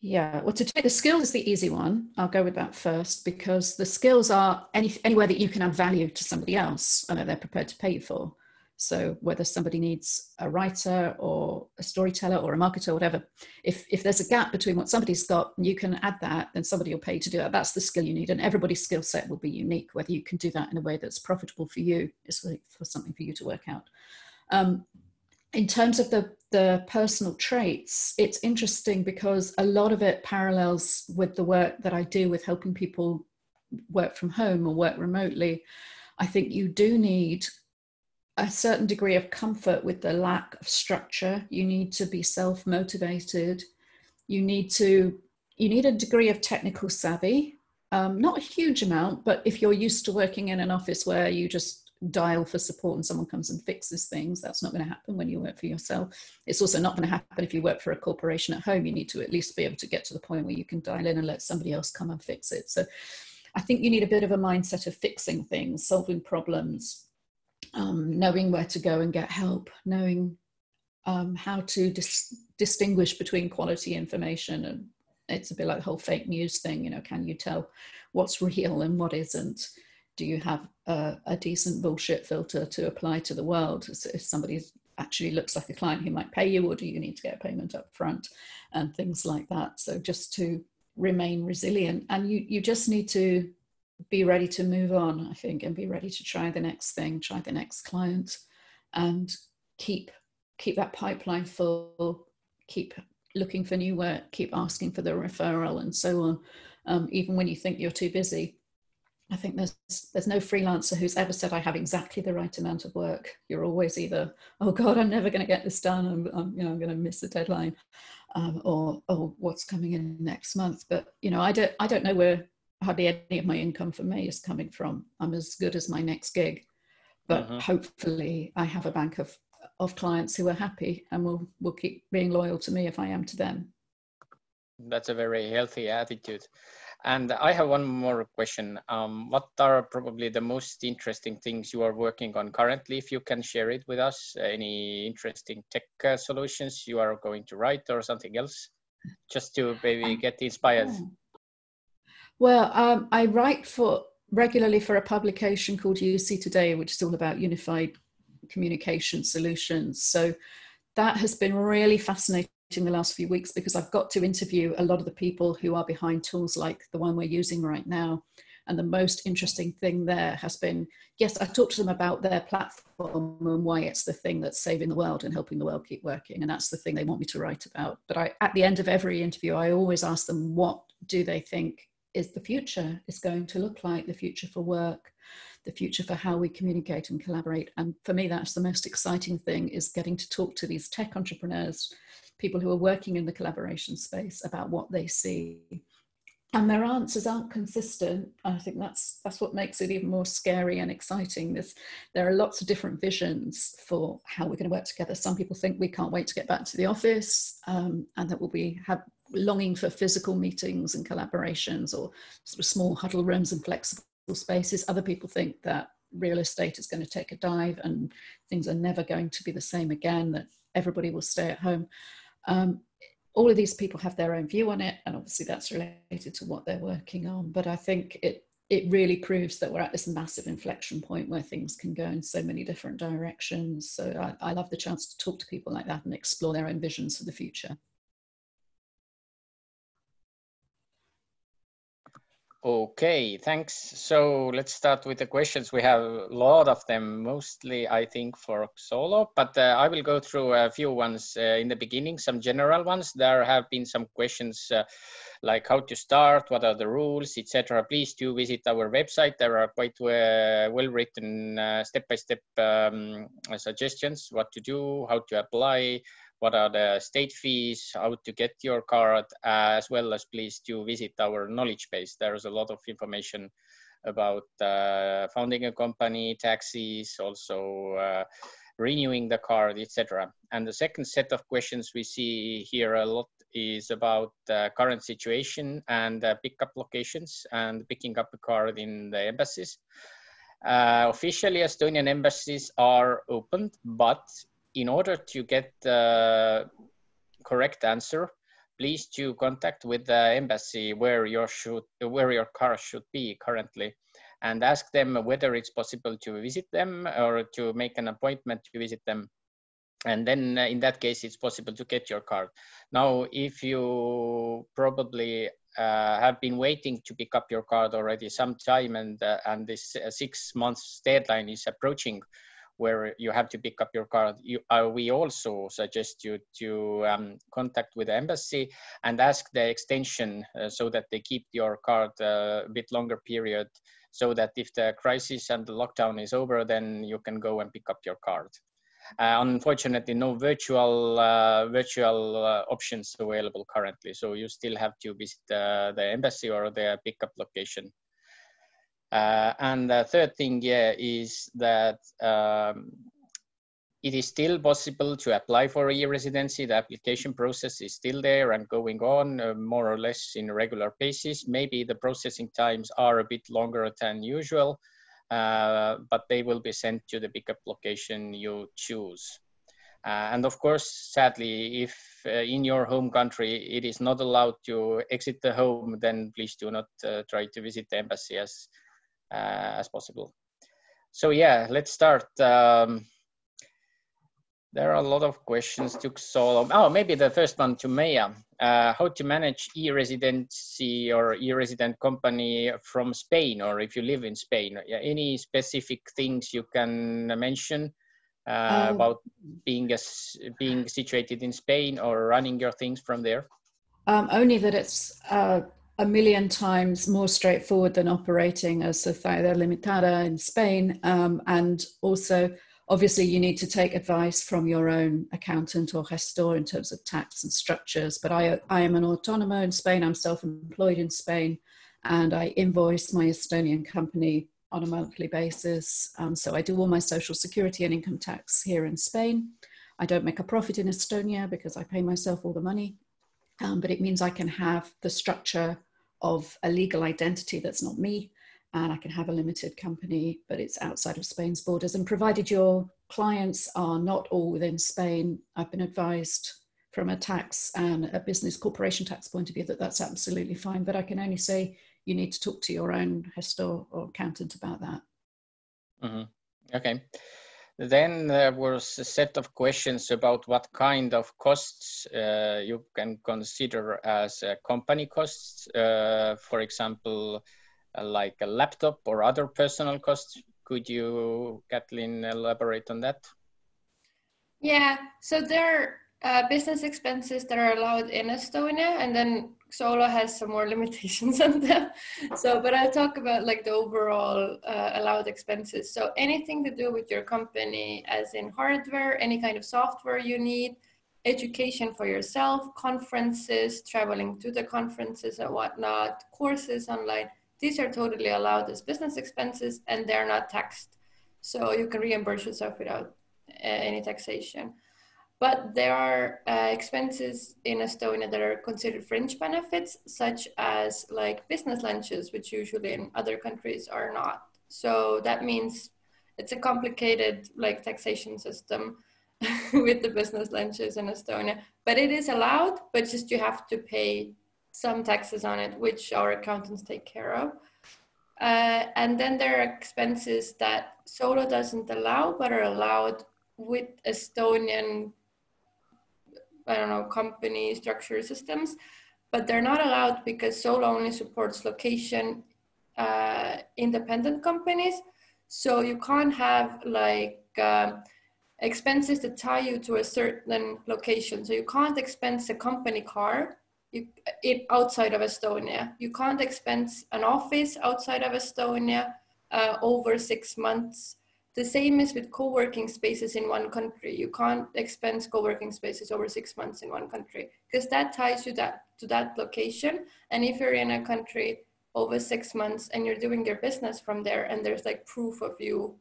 Yeah, well, to take the skills is the easy one. I'll go with that first, because the skills are anywhere that you can add value to somebody else and that they're prepared to pay you for. So whether somebody needs a writer or a storyteller or a marketer or whatever, if there's a gap between what somebody's got and you can add that, then somebody will pay you to do that. That's the skill you need. And everybody's skill set will be unique. Whether you can do that in a way that's profitable for you is for something for you to work out. In terms of the personal traits, it's interesting because a lot of it parallels with the work that I do with helping people work from home or work remotely. I think you do need a certain degree of comfort with the lack of structure. You need to be self-motivated. You need a degree of technical savvy, not a huge amount, but if you're used to working in an office where you just dial for support and someone comes and fixes things, that's not going to happen when you work for yourself. It's also not going to happen if you work for a corporation at home. You need to at least be able to get to the point where you can dial in and let somebody else come and fix it. So I think you need a bit of a mindset of fixing things, solving problems, knowing where to go and get help, knowing how to distinguish between quality information. And it's a bit like the whole fake news thing, you know, can you tell what's real and what isn't? Do you have a decent bullshit filter to apply to the world? If somebody actually looks like a client who might pay you, or do you need to get a payment up front and things like that? So just to remain resilient, and you just need to be ready to move on, I think, and be ready to try the next thing, try the next client, and keep that pipeline full, keep looking for new work, keep asking for the referral and so on, even when you think you're too busy. I think there's no freelancer who's ever said, I have exactly the right amount of work. You're always either, oh God, I'm never going to get this done. I'm going to miss the deadline, or oh, what's coming in next month. But I don't know where hardly any of my income for May is coming from. I'm as good as my next gig, but hopefully I have a bank of clients who are happy and will keep being loyal to me if I am to them. That's a very healthy attitude. And I have one more question. What are probably the most interesting things you are working on currently? If you can share it with us, any interesting tech solutions you are going to write or something else, just to maybe get inspired. Well, I write regularly for a publication called UC Today, which is all about unified communication solutions. So that has been really fascinating the last few weeks, because I've got to interview a lot of the people who are behind tools like the one we're using right now. And the most interesting thing there has been, yes, I talked to them about their platform and why it's the thing that's saving the world and helping the world keep working. And that's the thing they want me to write about. But at the end of every interview, I always ask them, what do they think is the future is going to look like, the future for work, the future for how we communicate and collaborate. And for me, that's the most exciting thing, is getting to talk to these tech entrepreneurs, people who are working in the collaboration space, about what they see. And their answers aren't consistent. I think that's what makes it even more scary and exciting. There are lots of different visions for how we're going to work together. Some people think we can't wait to get back to the office, and that we'll have longing for physical meetings and collaborations, or sort of small huddle rooms and flexible spaces. Other people think that real estate is going to take a dive and things are never going to be the same again, that everybody will stay at home. All of these people have their own view on it, and obviously that's related to what they're working on. But I think it really proves that we're at this massive inflection point where things can go in so many different directions. So I love the chance to talk to people like that and explore their own visions for the future. Okay, thanks. So let's start with the questions. We have a lot of them, mostly I think for Xolo, but I will go through a few ones in the beginning, some general ones. There have been some questions like how to start, what are the rules, etc. Please do visit our website. There are quite well-written step-by-step suggestions, what to do, how to apply, what are the state fees, how to get your card, as well as please do visit our knowledge base. There's a lot of information about founding a company, taxes, also renewing the card, etc. And the second set of questions we see here a lot is about the current situation and pickup locations and picking up a card in the embassies. Officially, Estonian embassies are opened, but in order to get the correct answer, please do contact with the embassy where your car should be currently, and ask them whether it's possible to visit them or to make an appointment to visit them. And then in that case, it's possible to get your card. Now, if you probably have been waiting to pick up your card already some time, and this 6 months deadline is approaching, where you have to pick up your card, we also suggest you to contact with the embassy and ask the extension so that they keep your card a bit longer period, so that if the crisis and the lockdown is over, then you can go and pick up your card. Unfortunately, no virtual options available currently, so you still have to visit the embassy or the pickup location. And the third thing, is that it is still possible to apply for e-residency. The application process is still there and going on more or less in a regular basis. Maybe the processing times are a bit longer than usual, but they will be sent to the pickup location you choose. And of course, sadly, if in your home country it is not allowed to exit the home, then please do not try to visit the embassy as possible. So yeah, let's start. There are a lot of questions to Xolo. Oh, maybe the first one to Maya. How to manage e-residency or e-resident company from Spain, or if you live in Spain? Any specific things you can mention about being situated in Spain or running your things from there? Only that it's a million times more straightforward than operating as Sociedad Limitada in Spain, and also obviously you need to take advice from your own accountant or gestor in terms of tax and structures. But I am an autonomo in Spain. I'm self-employed in Spain, and I invoice my Estonian company on a monthly basis. So I do all my social security and income tax here in Spain. I don't make a profit in Estonia because I pay myself all the money, but it means I can have the structure of a legal identity that's not me, and I can have a limited company, but it's outside of Spain's borders. And provided your clients are not all within Spain, I've been advised from a tax and a business corporation tax point of view that that's absolutely fine. But I can only say you need to talk to your own gestor or accountant about that. Mm-hmm. Okay. Then there was a set of questions about what kind of costs you can consider as company costs, for example, like a laptop or other personal costs. Could you, Chatlin, elaborate on that? Yeah, so there are business expenses that are allowed in Estonia, and then Xolo has some more limitations on them. So, but I'll talk about like the overall allowed expenses. So anything to do with your company, as in hardware, any kind of software you need, education for yourself, conferences, traveling to the conferences and whatnot, courses online, these are totally allowed as business expenses and they're not taxed. So you can reimburse yourself without any taxation. But there are expenses in Estonia that are considered fringe benefits, such as like business lunches, which usually in other countries are not. So that means it's a complicated like taxation system with the business lunches in Estonia, but it is allowed, but just you have to pay some taxes on it, which our accountants take care of. And then there are expenses that Xolo doesn't allow, but are allowed with Estonian, I don't know, company structure systems, but they're not allowed because Xolo only supports location independent companies. So you can't have like expenses that tie you to a certain location. So you can't expense a company car outside of Estonia. You can't expense an office outside of Estonia over 6 months. The same is with co-working spaces in one country. You can't expense co-working spaces over 6 months in one country because that ties you to that location. And if you're in a country over 6 months and you're doing your business from there and there's like proof of you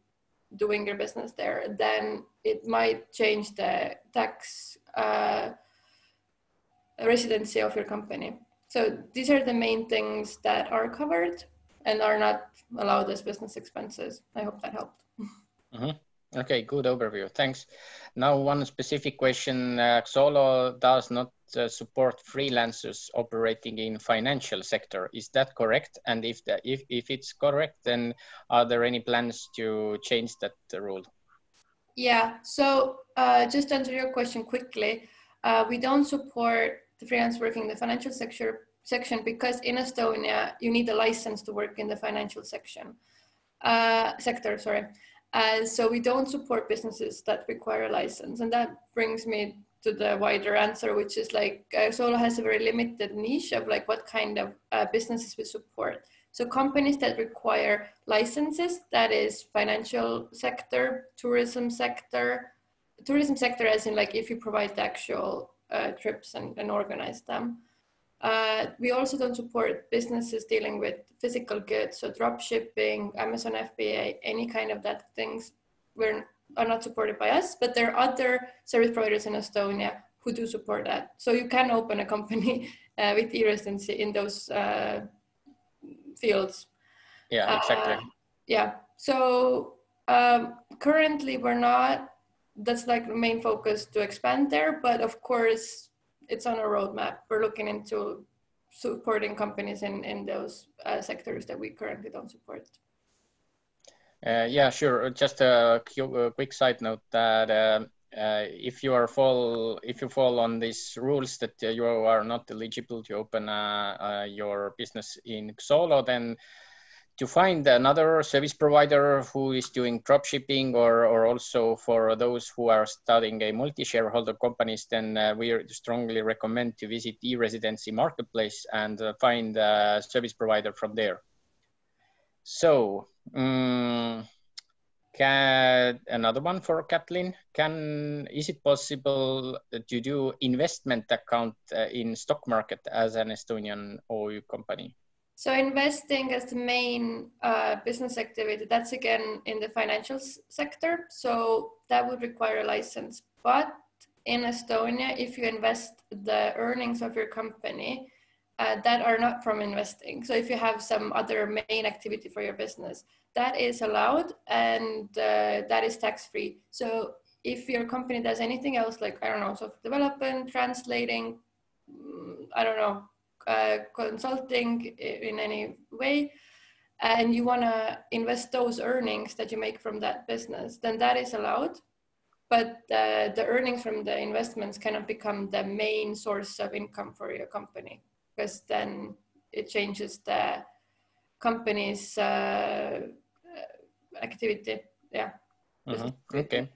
doing your business there, then it might change the tax residency of your company. So these are the main things that are covered and are not allowed as business expenses. I hope that helped. Mm-hmm. Okay, good overview. Thanks. Now, one specific question. Xolo does not support freelancers operating in financial sector. Is that correct? And if it's correct, then are there any plans to change that rule? Yeah, so just to answer your question quickly, we don't support the freelance working in the financial section because in Estonia, you need a license to work in the financial sector. So we don't support businesses that require a license. And that brings me to the wider answer, which is like Xolo has a very limited niche of like what kind of businesses we support. So companies that require licenses, that is financial sector, tourism sector as in like if you provide the actual trips and organize them. We also don't support businesses dealing with physical goods, so drop shipping, Amazon FBA, any kind of that things are not supported by us, but there are other service providers in Estonia who do support that. So you can open a company with e-residency in those fields. Yeah, exactly. Yeah, so currently we're not, that's like the main focus to expand there, but of course, it's on a roadmap. We're looking into supporting companies in those sectors that we currently don't support. Yeah, sure. Just a quick side note that if you fall on these rules that you are not eligible to open your business in Xolo, then to find another service provider who is doing dropshipping or also for those who are starting a multi-shareholder companies, then we strongly recommend to visit E-Residency Marketplace and find a service provider from there. So another one for Chatlin. Is it possible to do investment account in stock market as an Estonian OÜ company? So investing as the main business activity, that's again in the financial sector. So that would require a license. But in Estonia, if you invest the earnings of your company that are not from investing. So if you have some other main activity for your business, that is allowed, and that is tax-free. So if your company does anything else, like, I don't know, software development, translating, I don't know, consulting in any way, and you want to invest those earnings that you make from that business, then that is allowed. But the earnings from the investments cannot become the main source of income for your company, because then it changes the company's activity. Yeah. Okay.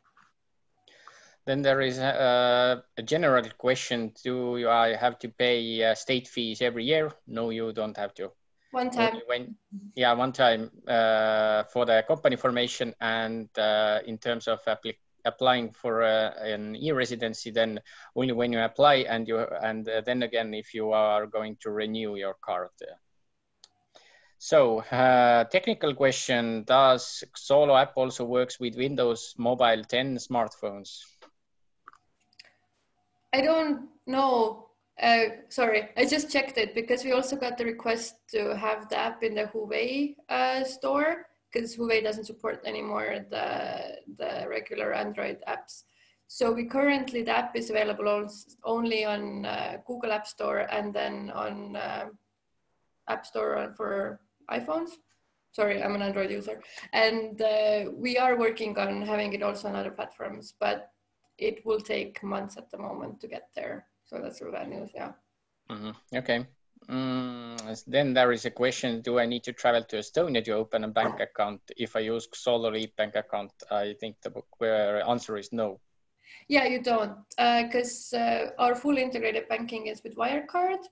Then there is a general question. Do I have to pay state fees every year? No, you don't have to. One time. One time for the company formation, and in terms of applying for an e-residency, then only when you apply, and then again if you are going to renew your card. So technical question, does Xolo app also works with Windows Mobile 10 smartphones? I don't know. Sorry, I just checked it, because we also got the request to have the app in the Huawei store, because Huawei doesn't support anymore the regular Android apps. So we currently, the app is available only on Google App Store, and then on App Store for iPhones. Sorry, I'm an Android user. And we are working on having it also on other platforms, but it will take months at the moment to get there. So that's the bad news, yeah. Okay. Then there is a question, do I need to travel to Estonia to open a bank account if I use Xolo bank account? I think the answer is no. Yeah, you don't, because our fully integrated banking is with Wirecard,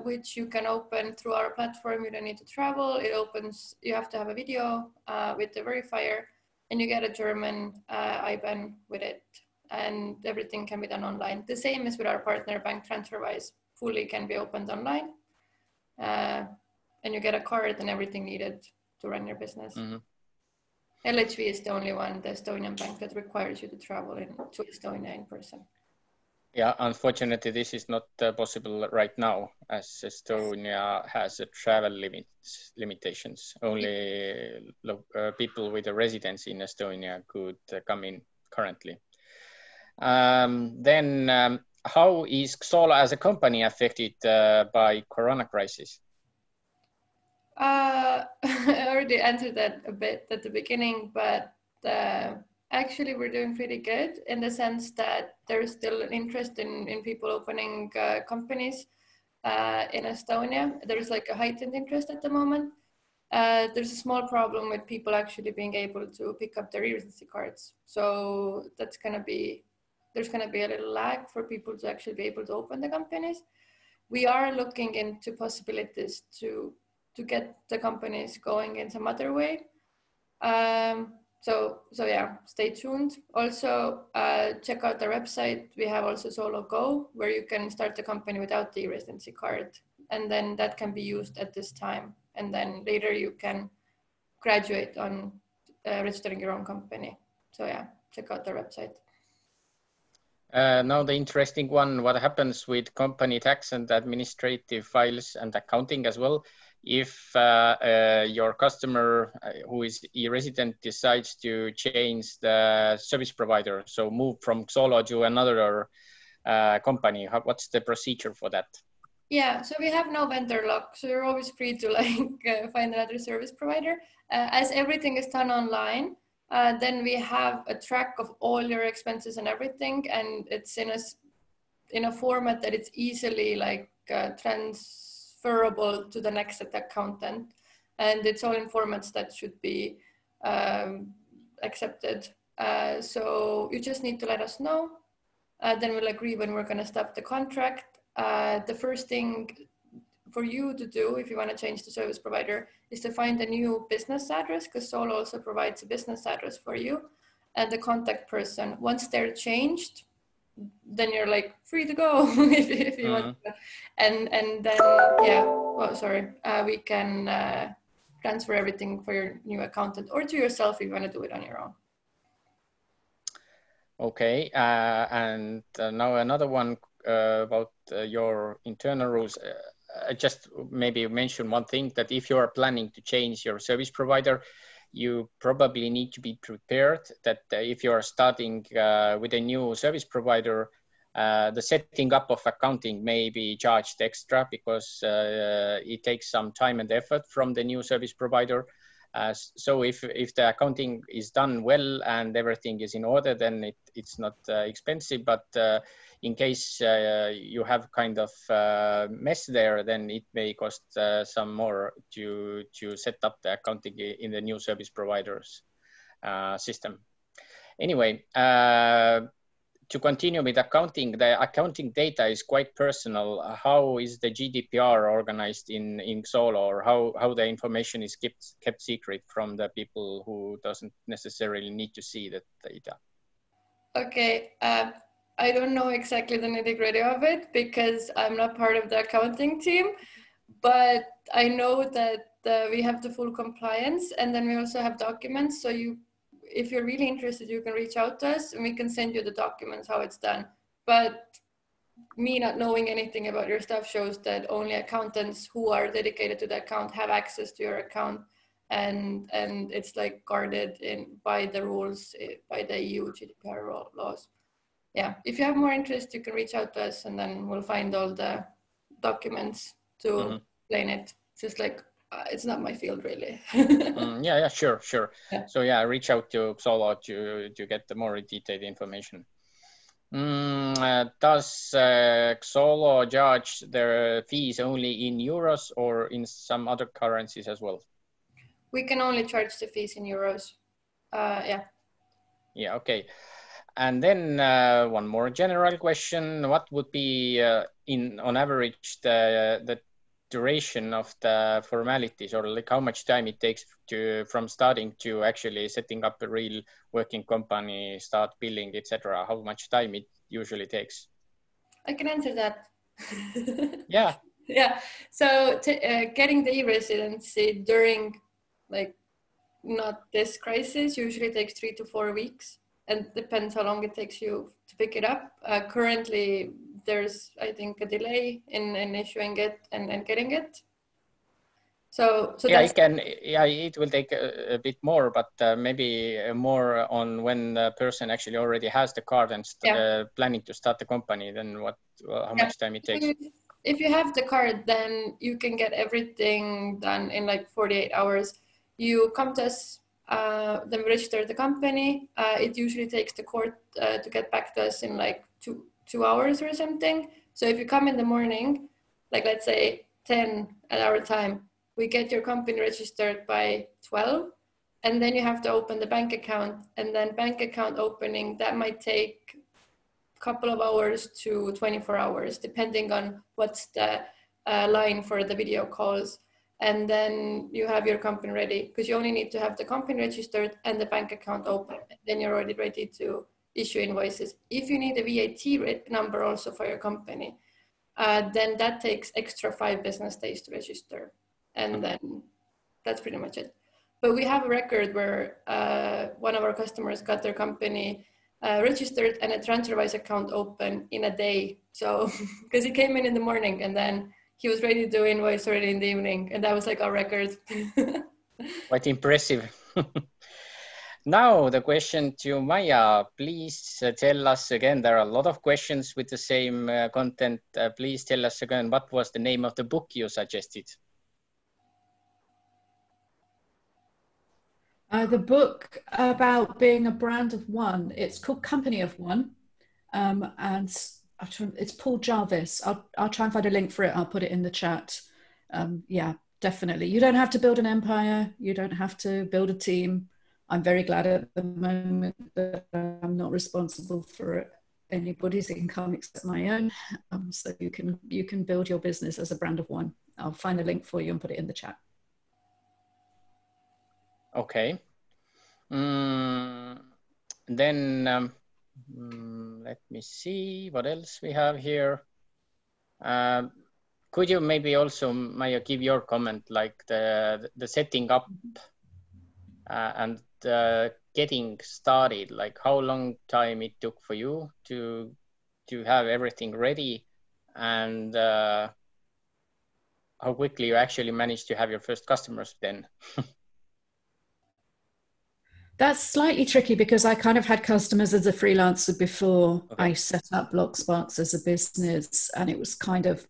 which you can open through our platform. You don't need to travel. It opens, you have to have a video with the verifier, and you get a German IBAN with it, and everything can be done online. The same is with our partner bank, TransferWise, fully can be opened online, and you get a card and everything needed to run your business. LHV is the only one, the Estonian bank, that requires you to travel to Estonia in person. Yeah, unfortunately, this is not possible right now, as Estonia has a travel limitations. Only people with a residence in Estonia could come in currently. Then how is Xolo as a company affected by Corona crisis? I already answered that a bit at the beginning, but actually we're doing pretty good in the sense that there's still an interest in people opening companies in Estonia. There's like a heightened interest at the moment. There's a small problem with people actually being able to pick up their e-residency cards. So that's there's gonna be a little lag for people to actually be able to open the companies. We are looking into possibilities to get the companies going in some other way. So yeah, stay tuned. Also, check out our website. We have also Xolo Go, where you can start the company without the residency card, and then that can be used at this time. And then later you can graduate on registering your own company. So yeah, check out our website. Now the interesting one, what happens with company tax and administrative files and accounting as well? If your customer who is e-resident decides to change the service provider, so move from Xolo to another company, what's the procedure for that? Yeah, so we have no vendor lock, so you're always free to find another service provider. As everything is done online, then we have a track of all your expenses and everything, and it's in a format that it's easily transferable to the next accountant, and it's all in formats that should be accepted. So you just need to let us know. Then we'll agree when we're going to stop the contract. The first thing for you to do if you want to change the service provider is to find a new business address, because Xolo also provides a business address for you and the contact person. Once they're changed, then you're free to go if you want to. And then we can transfer everything for your new accountant or to yourself if you want to do it on your own. Okay, and now another one about your internal rules. just maybe mention one thing, that if you are planning to change your service provider, you probably need to be prepared that if you are starting with a new service provider, the setting up of accounting may be charged extra because it takes some time and effort from the new service provider. So if the accounting is done well and everything is in order, then it's not expensive. But in case you have kind of mess there, then it may cost some more to set up the accounting in the new service provider's system. Anyway, to continue with accounting, the accounting data is quite personal. How is the GDPR organized in Xolo, or how the information is kept secret from the people who doesn't necessarily need to see the data? Okay, I don't know exactly the nitty-gritty of it because I'm not part of the accounting team, but I know that we have the full compliance, and then we also have documents. So if you're really interested, you can reach out to us and we can send you the documents, how it's done. But me not knowing anything about your stuff shows that only accountants who are dedicated to the account have access to your account, and it's like guarded by the rules, by the EU GDPR laws. Yeah, if you have more interest, you can reach out to us and then we'll find all the documents to explain it. It's just like, it's not my field really. Yeah, sure. Yeah. So yeah, reach out to Xolo to get the more detailed information. Does Xolo charge their fees only in euros or in some other currencies as well? We can only charge the fees in euros. Yeah. Yeah, okay. And then one more general question: what would be on average the duration of the formalities, or like how much time it takes from starting to actually setting up a real working company, start billing, etc.? How much time it usually takes? I can answer that. Yeah. Yeah. So getting the e-residency during like not this crisis usually takes 3 to 4 weeks, and depends how long it takes you to pick it up. Currently, there's, I think, a delay in issuing it and getting it. So yeah, it will take a bit more, but maybe more on when the person actually already has the card and planning to start the company, then how much time it takes. If you have the card, then you can get everything done in like 48 hours. You come to us, then we register the company. It usually takes the court to get back to us in like two hours or something. So if you come in the morning, like let's say 10 at our time, we get your company registered by 12, and then you have to open the bank account, and then bank account opening, that might take a couple of hours to 24 hours, depending on what's the line for the video calls. And then you have your company ready, because you only need to have the company registered and the bank account open. Then you're already ready to issue invoices. If you need a VAT number also for your company, then that takes extra 5 business days to register. And then that's pretty much it. But we have a record where one of our customers got their company registered and a TransferWise account open in a day. So, because he came in the morning and then he was ready to do invoice already in the evening. And that was like our record. Quite impressive. Now the question to Maia, please tell us again, there are a lot of questions with the same content. Please tell us again, what was the name of the book you suggested? The book about being a brand of one. It's called Company of One, and it's Paul Jarvis. I'll try and find a link for it. I'll put it in the chat. Yeah, definitely. You don't have to build an empire. You don't have to build a team. I'm very glad at the moment that I'm not responsible for anybody's income except my own. So you can build your business as a brand of one. I'll find a link for you and put it in the chat. Okay. Then let me see what else we have here. Could you maybe also, Maia, give your comment, like the setting up and getting started, like how long time it took for you to have everything ready, and how quickly you actually managed to have your first customers then? That's slightly tricky because I kind of had customers as a freelancer before I set up BlockSparks as a business, and it was kind of,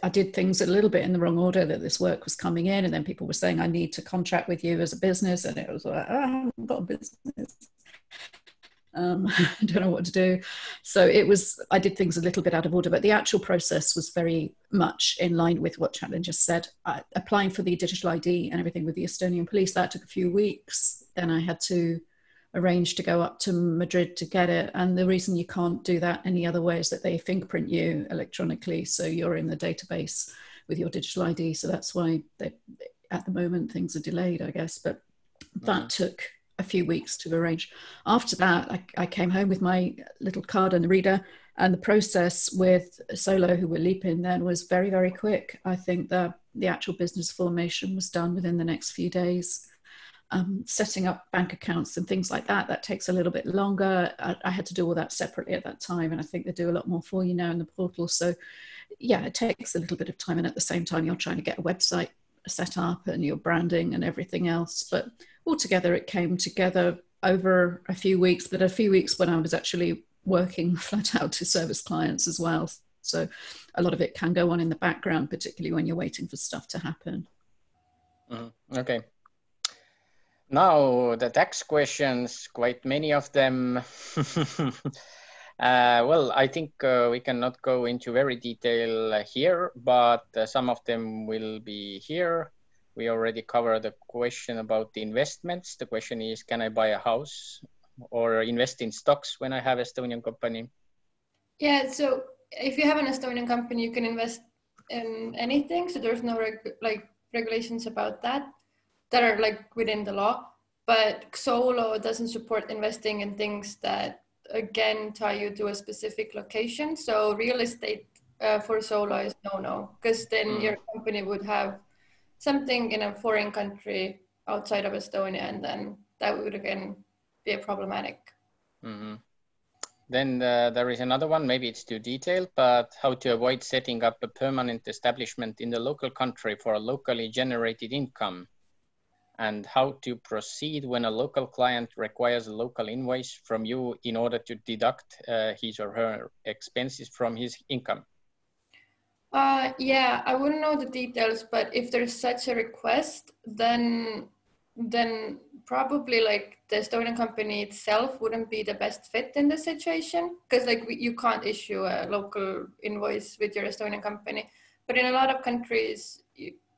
I did things a little bit in the wrong order, that this work was coming in and then people were saying, I need to contract with you as a business. And it was like, oh, I haven't got a business. I don't know what to do. So I did things a little bit out of order, but the actual process was very much in line with what Chatlin just said. Applying for the digital ID and everything with the Estonian police, that took a few weeks. Then I had to arrange to go up to Madrid to get it. And the reason you can't do that any other way is that they fingerprint you electronically. So you're in the database with your digital ID. So that's why at the moment things are delayed, I guess. But that took a few weeks to arrange. After that, I came home with my little card and the reader, and the process with Xolo, who were leaping then, was very, very quick. I think the actual business formation was done within the next few days. Setting up bank accounts and things like that takes a little bit longer. I had to do all that separately at that time, and I think they do a lot more for you now in the portal. So yeah, it takes a little bit of time, and at the same time you're trying to get a website set up and your branding and everything else. But altogether it came together over a few weeks, but a few weeks when I was actually working flat out to service clients as well. So a lot of it can go on in the background, particularly when you're waiting for stuff to happen. Okay. Now the tax questions, quite many of them. Well, I think we cannot go into very detail here, but some of them will be here. We already covered the question about the investments. The question is, can I buy a house or invest in stocks when I have Estonian company? Yeah, so if you have an Estonian company, you can invest in anything. So there's no regulations about that are like within the law. But Xolo doesn't support investing in things that, again, tie you to a specific location. So real estate for Xolo is no, because then your company would have something in a foreign country outside of Estonia, and then that would again be problematic. Then there is another one, maybe it's too detailed, but how to avoid setting up a permanent establishment in the local country for a locally generated income, and how to proceed when a local client requires a local invoice from you in order to deduct his or her expenses from his income. Yeah, I wouldn't know the details, but if there's such a request, then probably like the Estonian company itself wouldn't be the best fit in this situation, because like you can't issue a local invoice with your Estonian company. But in a lot of countries,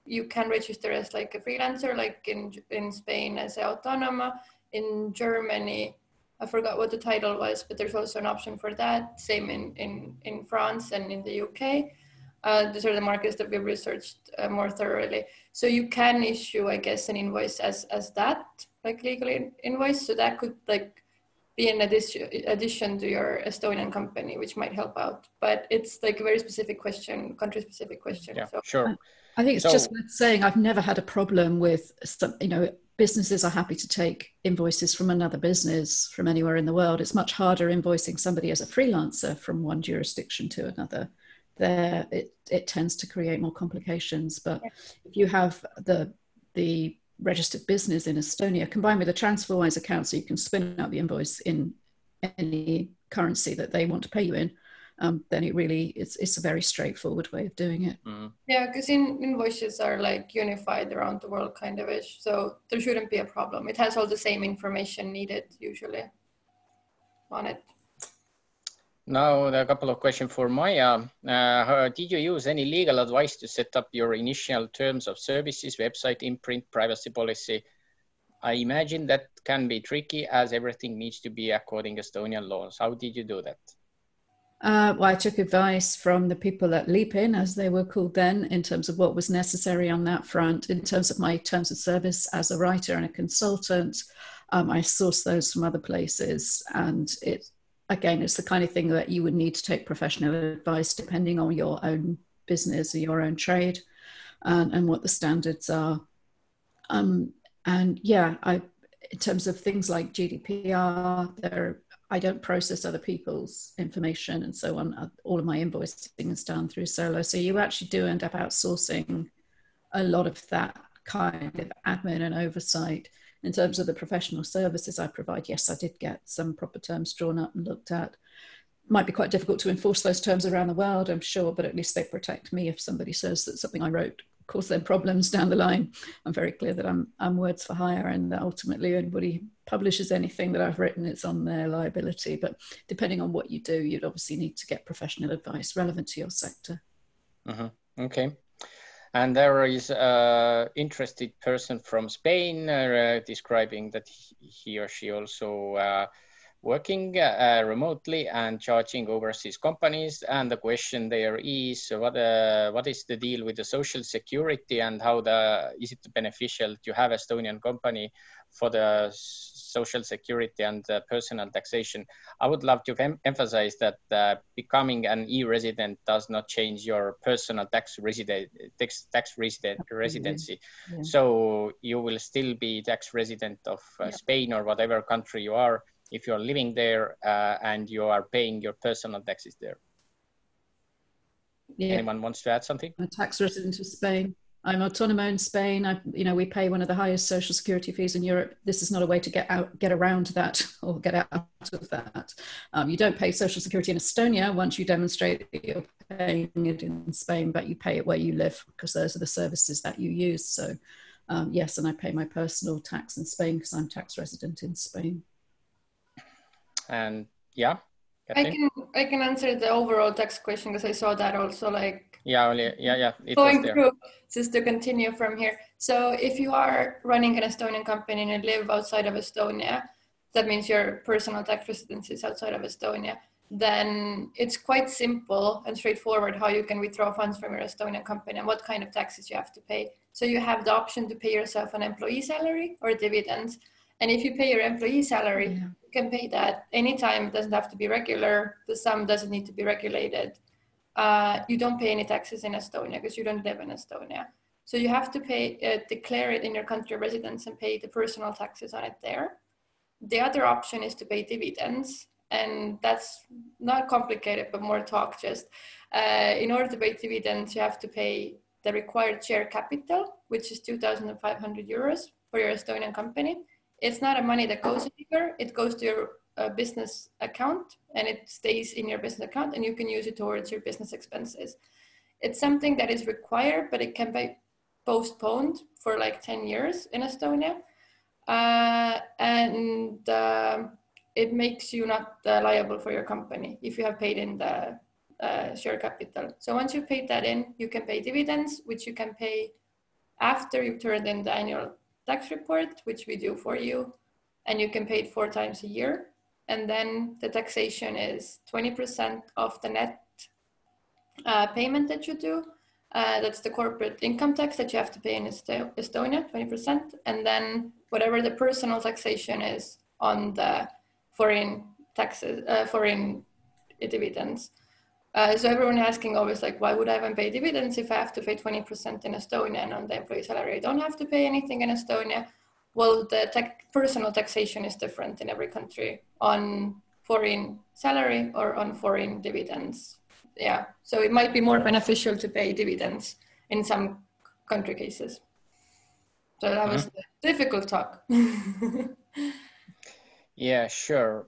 you can register as like a freelancer, like in Spain as an autónoma, in Germany, I forgot what the title was, but there's also an option for that. Same in France and in the UK. These are the markets that we've researched more thoroughly. So you can issue, I guess, an invoice as that, like legal invoice. So that could like be an addition to your Estonian company, which might help out. But it's like a very specific question, country-specific question. Yeah, so. sure. I think it's just worth saying I've never had a problem with some, businesses are happy to take invoices from another business from anywhere in the world. It's much harder invoicing somebody as a freelancer from one jurisdiction to another. There it tends to create more complications. But if you have the registered business in Estonia combined with a TransferWise account, so you can spin out the invoice in any currency that they want to pay you in, then it's a very straightforward way of doing it. Yeah, because invoices are like unified around the world kind of ish, so there shouldn't be a problem. It has all the same information needed usually on it. Now, a couple of questions for Maya. Did you use any legal advice to set up your initial terms of services, website, imprint, privacy policy? I imagine that can be tricky as everything needs to be according to Estonian laws. How did you do that? Well, I took advice from the people at Leapin, as they were called then, in terms of what was necessary on that front. In terms of my terms of service as a writer and a consultant, I sourced those from other places, and it's the kind of thing that you would need to take professional advice depending on your own business or your own trade and what the standards are. In terms of things like GDPR, I don't process other people's information and so on. All of my invoicing is done through Xolo. So you actually do end up outsourcing a lot of that kind of admin and oversight. In terms of the professional services I provide, yes, I did get some proper terms drawn up and looked at. Might be quite difficult to enforce those terms around the world, I'm sure, but at least they protect me if somebody says that something I wrote cause them problems down the line. I'm very clear that I'm words for hire, and that ultimately anybody publishes anything that I've written, it's on their liability. But depending on what you do, you'd obviously need to get professional advice relevant to your sector. Okay. And there is an interested person from Spain describing that he or she also working remotely and charging overseas companies. And the question there is, what is the deal with the social security, and how is it beneficial to have Estonian company for the social security and personal taxation? I would love to emphasize that receiving an e-resident does not change your personal tax residency. Yeah. So you will still be tax resident of Spain or whatever country you are, if you're living there and you are paying your personal taxes there. Yeah. Anyone wants to add something? I'm a tax resident of Spain. I'm autonomo in Spain. We pay one of the highest social security fees in Europe. This is not a way to get around that or get out of that. You don't pay social security in Estonia once you demonstrate that you're paying it in Spain, but you pay it where you live because those are the services that you use. So yes, and I pay my personal tax in Spain because I'm tax resident in Spain. And yeah, Kathleen? I can answer the overall tax question because I saw that also it going was there. through, just to continue from here. So if you are running an Estonian company and you live outside of Estonia, that means your personal tax residency is outside of Estonia, then it's quite simple and straightforward how you can withdraw funds from your Estonian company and what kind of taxes you have to pay. So you have the option to pay yourself an employee salary or dividends. And if you pay your employee salary, you can pay that anytime. It doesn't have to be regular. The sum doesn't need to be regulated. You don't pay any taxes in Estonia because you don't live in Estonia. So you have to declare it in your country of residence and pay the personal taxes on it there. The other option is to pay dividends. And that's not complicated, but more talk just. In order to pay dividends, you have to pay the required share capital, which is 2,500 euros for your Estonian company. It's not a money that goes anywhere. It goes to your business account and it stays in your business account and you can use it towards your business expenses. It's something that is required, but it can be postponed for like 10 years in Estonia. It makes you not liable for your company if you have paid in the share capital. So once you paid that in, you can pay dividends, which you can pay after you've turned in the annual tax report, which we do for you, and you can pay it 4 times a year. And then the taxation is 20% of the net payment that you do. That's the corporate income tax that you have to pay in Estonia, 20%. And then whatever the personal taxation is on the foreign taxes, foreign dividends. So everyone asking always like, why would I even pay dividends if I have to pay 20% in Estonia and on the employee salary I don't have to pay anything in Estonia? Well, the personal taxation is different in every country on foreign salary or on foreign dividends. Yeah, so it might be more beneficial to pay dividends in some country cases. So that was the difficult talk. Yeah, sure.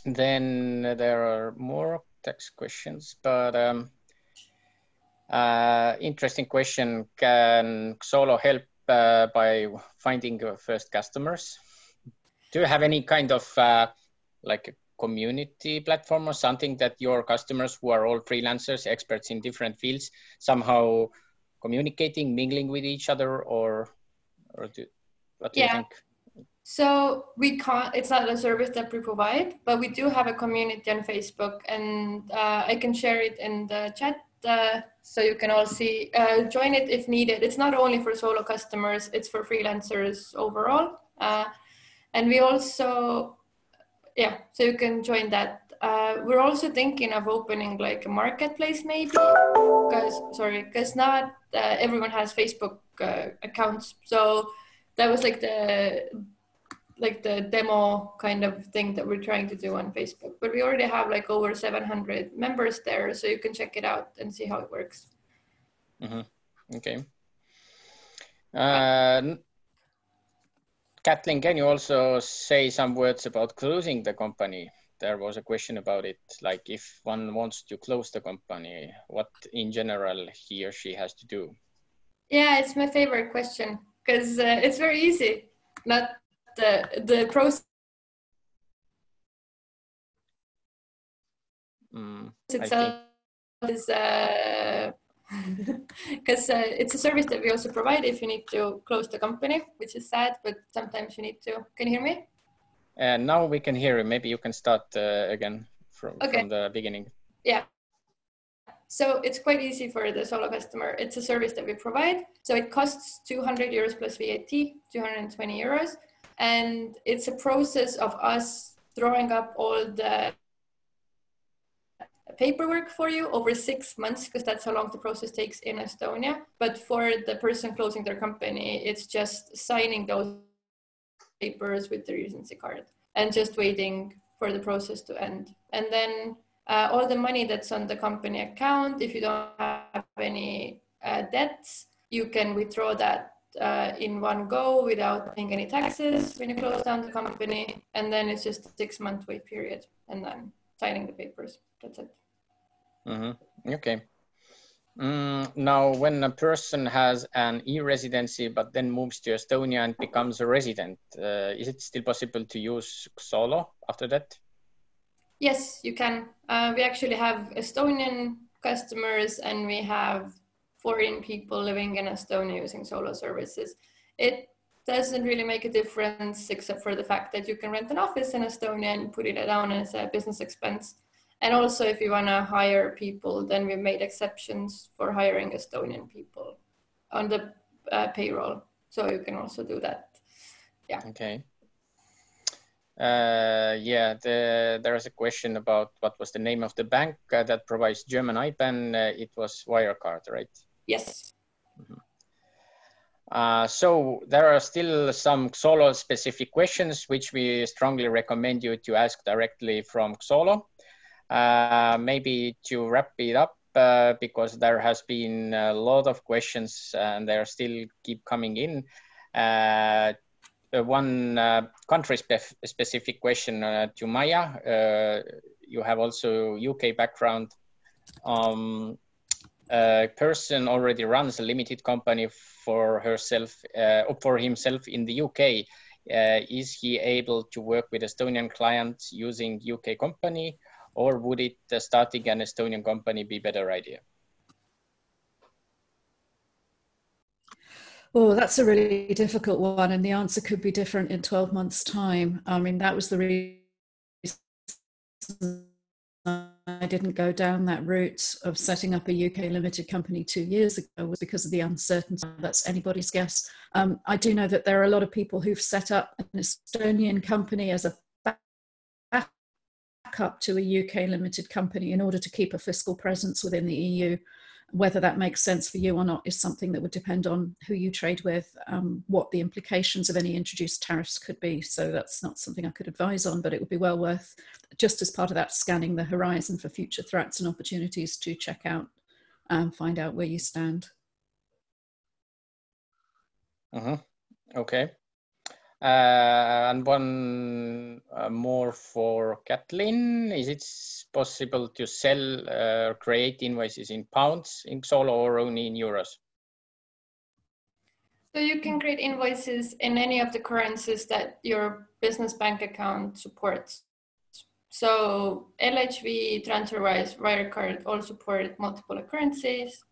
Then there are more tax questions, but interesting question. Can Xolo help by finding your first customers? Do you have any kind of like a community platform or something that your customers who are all freelancers, experts in different fields, somehow communicating, mingling with each other, or what do you think? So we can't, it's not a service that we provide, but we do have a community on Facebook, and I can share it in the chat so you can all see, join it if needed. It's not only for solo customers, it's for freelancers overall. And we also, so you can join that. We're also thinking of opening like a marketplace maybe, because not everyone has Facebook accounts. So that was like the like the demo kind of thing that we're trying to do on Facebook. But we already have like over 700 members there, so you can check it out and see how it works. Okay. Chatlin, can you also say some words about closing the company? There was a question about it, like if one wants to close the company, what in general he or she has to do? Yeah, it's my favorite question because it's very easy. Not the process itself is because it's a service that we also provide if you need to close the company, which is sad, but sometimes you need to. Can you hear me? Now we can hear you. Maybe you can start again from the beginning. Yeah. So it's quite easy for the solo customer. It's a service that we provide. So it costs 200 euros plus VAT, 220 euros. And it's a process of us drawing up all the paperwork for you over 6 months, because that's how long the process takes in Estonia. But for the person closing their company, it's just signing those papers with the residency card and just waiting for the process to end. And then all the money that's on the company account, if you don't have any debts, you can withdraw that in one go without paying any taxes when you close down the company. And then it's just a 6-month wait period and then signing the papers. That's it. Okay. Now, when a person has an e-residency but then moves to Estonia and becomes a resident, is it still possible to use Xolo after that? Yes, you can. We actually have Estonian customers and we have foreign people living in Estonia using Xolo services. It doesn't really make a difference except for the fact that you can rent an office in Estonia and put it down as a business expense. And also if you want to hire people, then we made exceptions for hiring Estonian people on the payroll. So you can also do that. Yeah. Okay. Yeah, there is a question about what was the name of the bank that provides German IBAN. It was Wirecard, right? Yes. So there are still some Xolo specific questions, which we strongly recommend you to ask directly from Xolo. Maybe to wrap it up, because there has been a lot of questions and they still keep coming in. One country-specific question to Maya. You have also UK background. A person already runs a limited company for herself, for himself in the UK. Is he able to work with Estonian clients using UK company, or would it starting an Estonian company be a better idea? Oh, that's a really difficult one, and the answer could be different in 12 months' time. I mean, that was the reason I didn't go down that route of setting up a UK limited company 2 years ago, was because of the uncertainty. That's anybody's guess. I do know that there are a lot of people who've set up an Estonian company as a backup to a UK limited company in order to keep a fiscal presence within the EU. Whether that makes sense for you or not is something that would depend on who you trade with, what the implications of any introduced tariffs could be. So that's not something I could advise on, but it would be well worth, just as part of that, scanning the horizon for future threats and opportunities to check out and find out where you stand. Okay. And one more for Chatlin. Is it possible to sell, create invoices in pounds in Xolo or only in euros? So you can create invoices in any of the currencies that your business bank account supports. So LHV, TransferWise, Wirecard all support multiple currencies.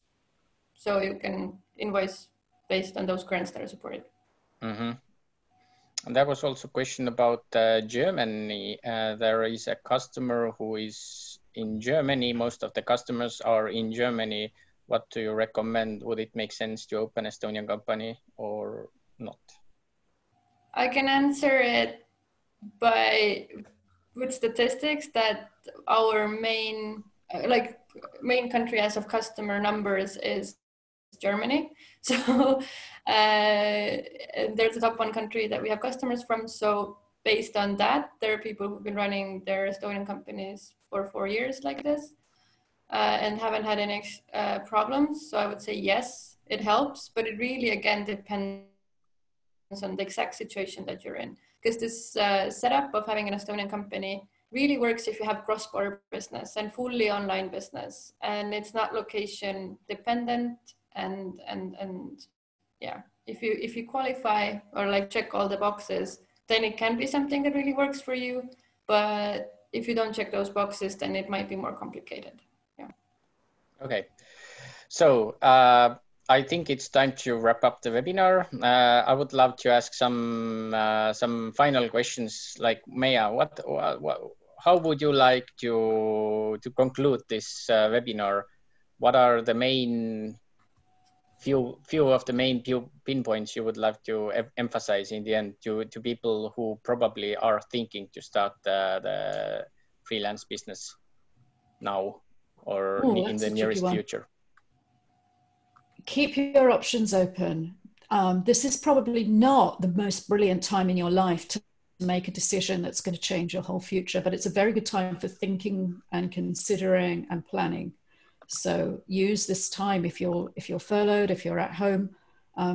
So you can invoice based on those currencies that are supported. And there was also a question about Germany. There is a customer who is in Germany. Most of the customers are in Germany. What do you recommend? Would it make sense to open an Estonian company or not? I can answer it with statistics that our main country as of customer numbers is Germany. So they're the top 1 country that we have customers from. So based on that, there are people who've been running their Estonian companies for 4 years like this and haven't had any problems. So I would say yes, it helps, but it really, again, depends on the exact situation that you're in. Because this setup of having an Estonian company really works if you have cross-border business and fully online business, and it's not location dependent. And yeah, if you qualify or like check all the boxes, then it can be something that really works for you. But if you don't check those boxes, then it might be more complicated. Yeah. Okay. So I think it's time to wrap up the webinar. I would love to ask some final questions. Like Maya, how would you like to conclude this webinar? What are the main few of the main pinpoints you would love to emphasize in the end to people who probably are thinking to start the freelance business now or in the nearest future? Keep your options open. This is probably not the most brilliant time in your life to make a decision that's going to change your whole future, but it's a very good time for thinking and considering and planning. So use this time if you're furloughed, if you're at home,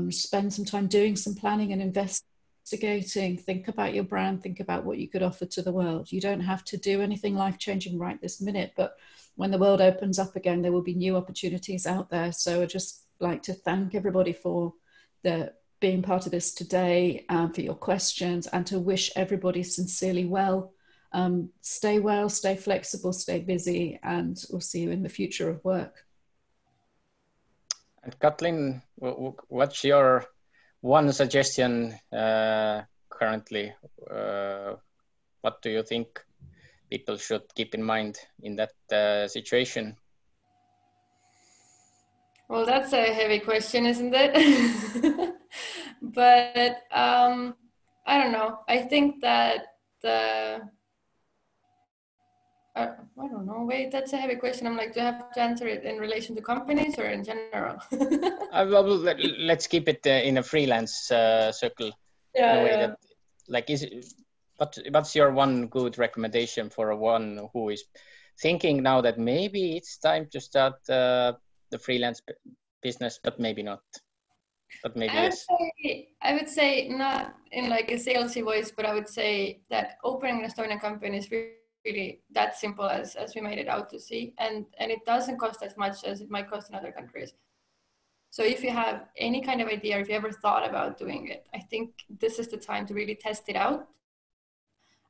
spend some time doing some planning and investigating. Think about your brand, think about what you could offer to the world. You don't have to do anything life-changing right this minute, but when the world opens up again, there will be new opportunities out there. So I just like to thank everybody for being part of this today, for your questions, and to wish everybody sincerely well. Stay well, stay flexible, stay busy, and we'll see you in the future of work. And Chatlin, what's your one suggestion currently? What do you think people should keep in mind in that situation? Well, that's a heavy question, isn't it? But I don't know. I think that I don't know. Wait, that's a heavy question. I'm like, do I have to answer it in relation to companies or in general? Well, let's keep it in a freelance circle. Yeah, in a way yeah. that, like, what's your one good recommendation for one who is thinking now that maybe it's time to start the freelance business, but maybe not? But maybe yes. I would say not in like a salesy voice, but I would say that opening an Estonian company is really that simple as we made it out to see, and it doesn't cost as much as it might cost in other countries. So if you have any kind of idea, or if you ever thought about doing it, I think this is the time to really test it out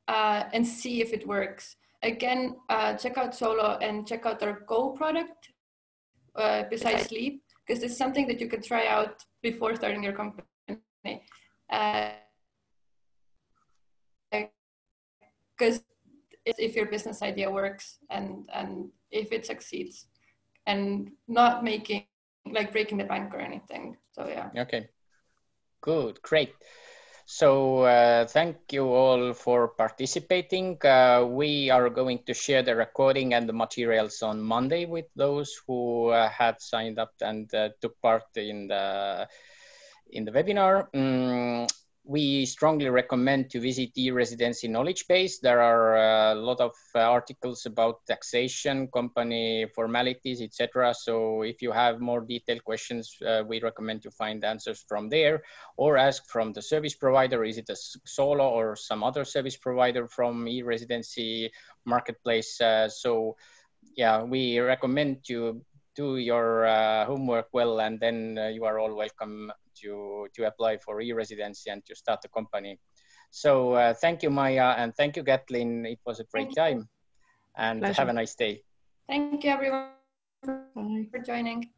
and see if it works. Again, check out Xolo and check out our Go product besides Sleep, because it's something that you can try out before starting your company. Because if your business idea works and if it succeeds, and not making like breaking the bank or anything. So yeah. Okay, good, great. So thank you all for participating. We are going to share the recording and the materials on Monday with those who had signed up and took part in the webinar. We strongly recommend to visit E-Residency knowledge base. There are a lot of articles about taxation, company formalities, etc. So if you have more detailed questions, we recommend to find answers from there or ask from the service provider. Is it a Xolo or some other service provider from E-Residency marketplace? So yeah, we recommend to do your homework well, and then you are all welcome to apply for E-Residency and to start the company. So thank you, Maya, and thank you, Chatlin. It was a great time, and Pleasure. have a nice day. Thank you, everyone, for joining.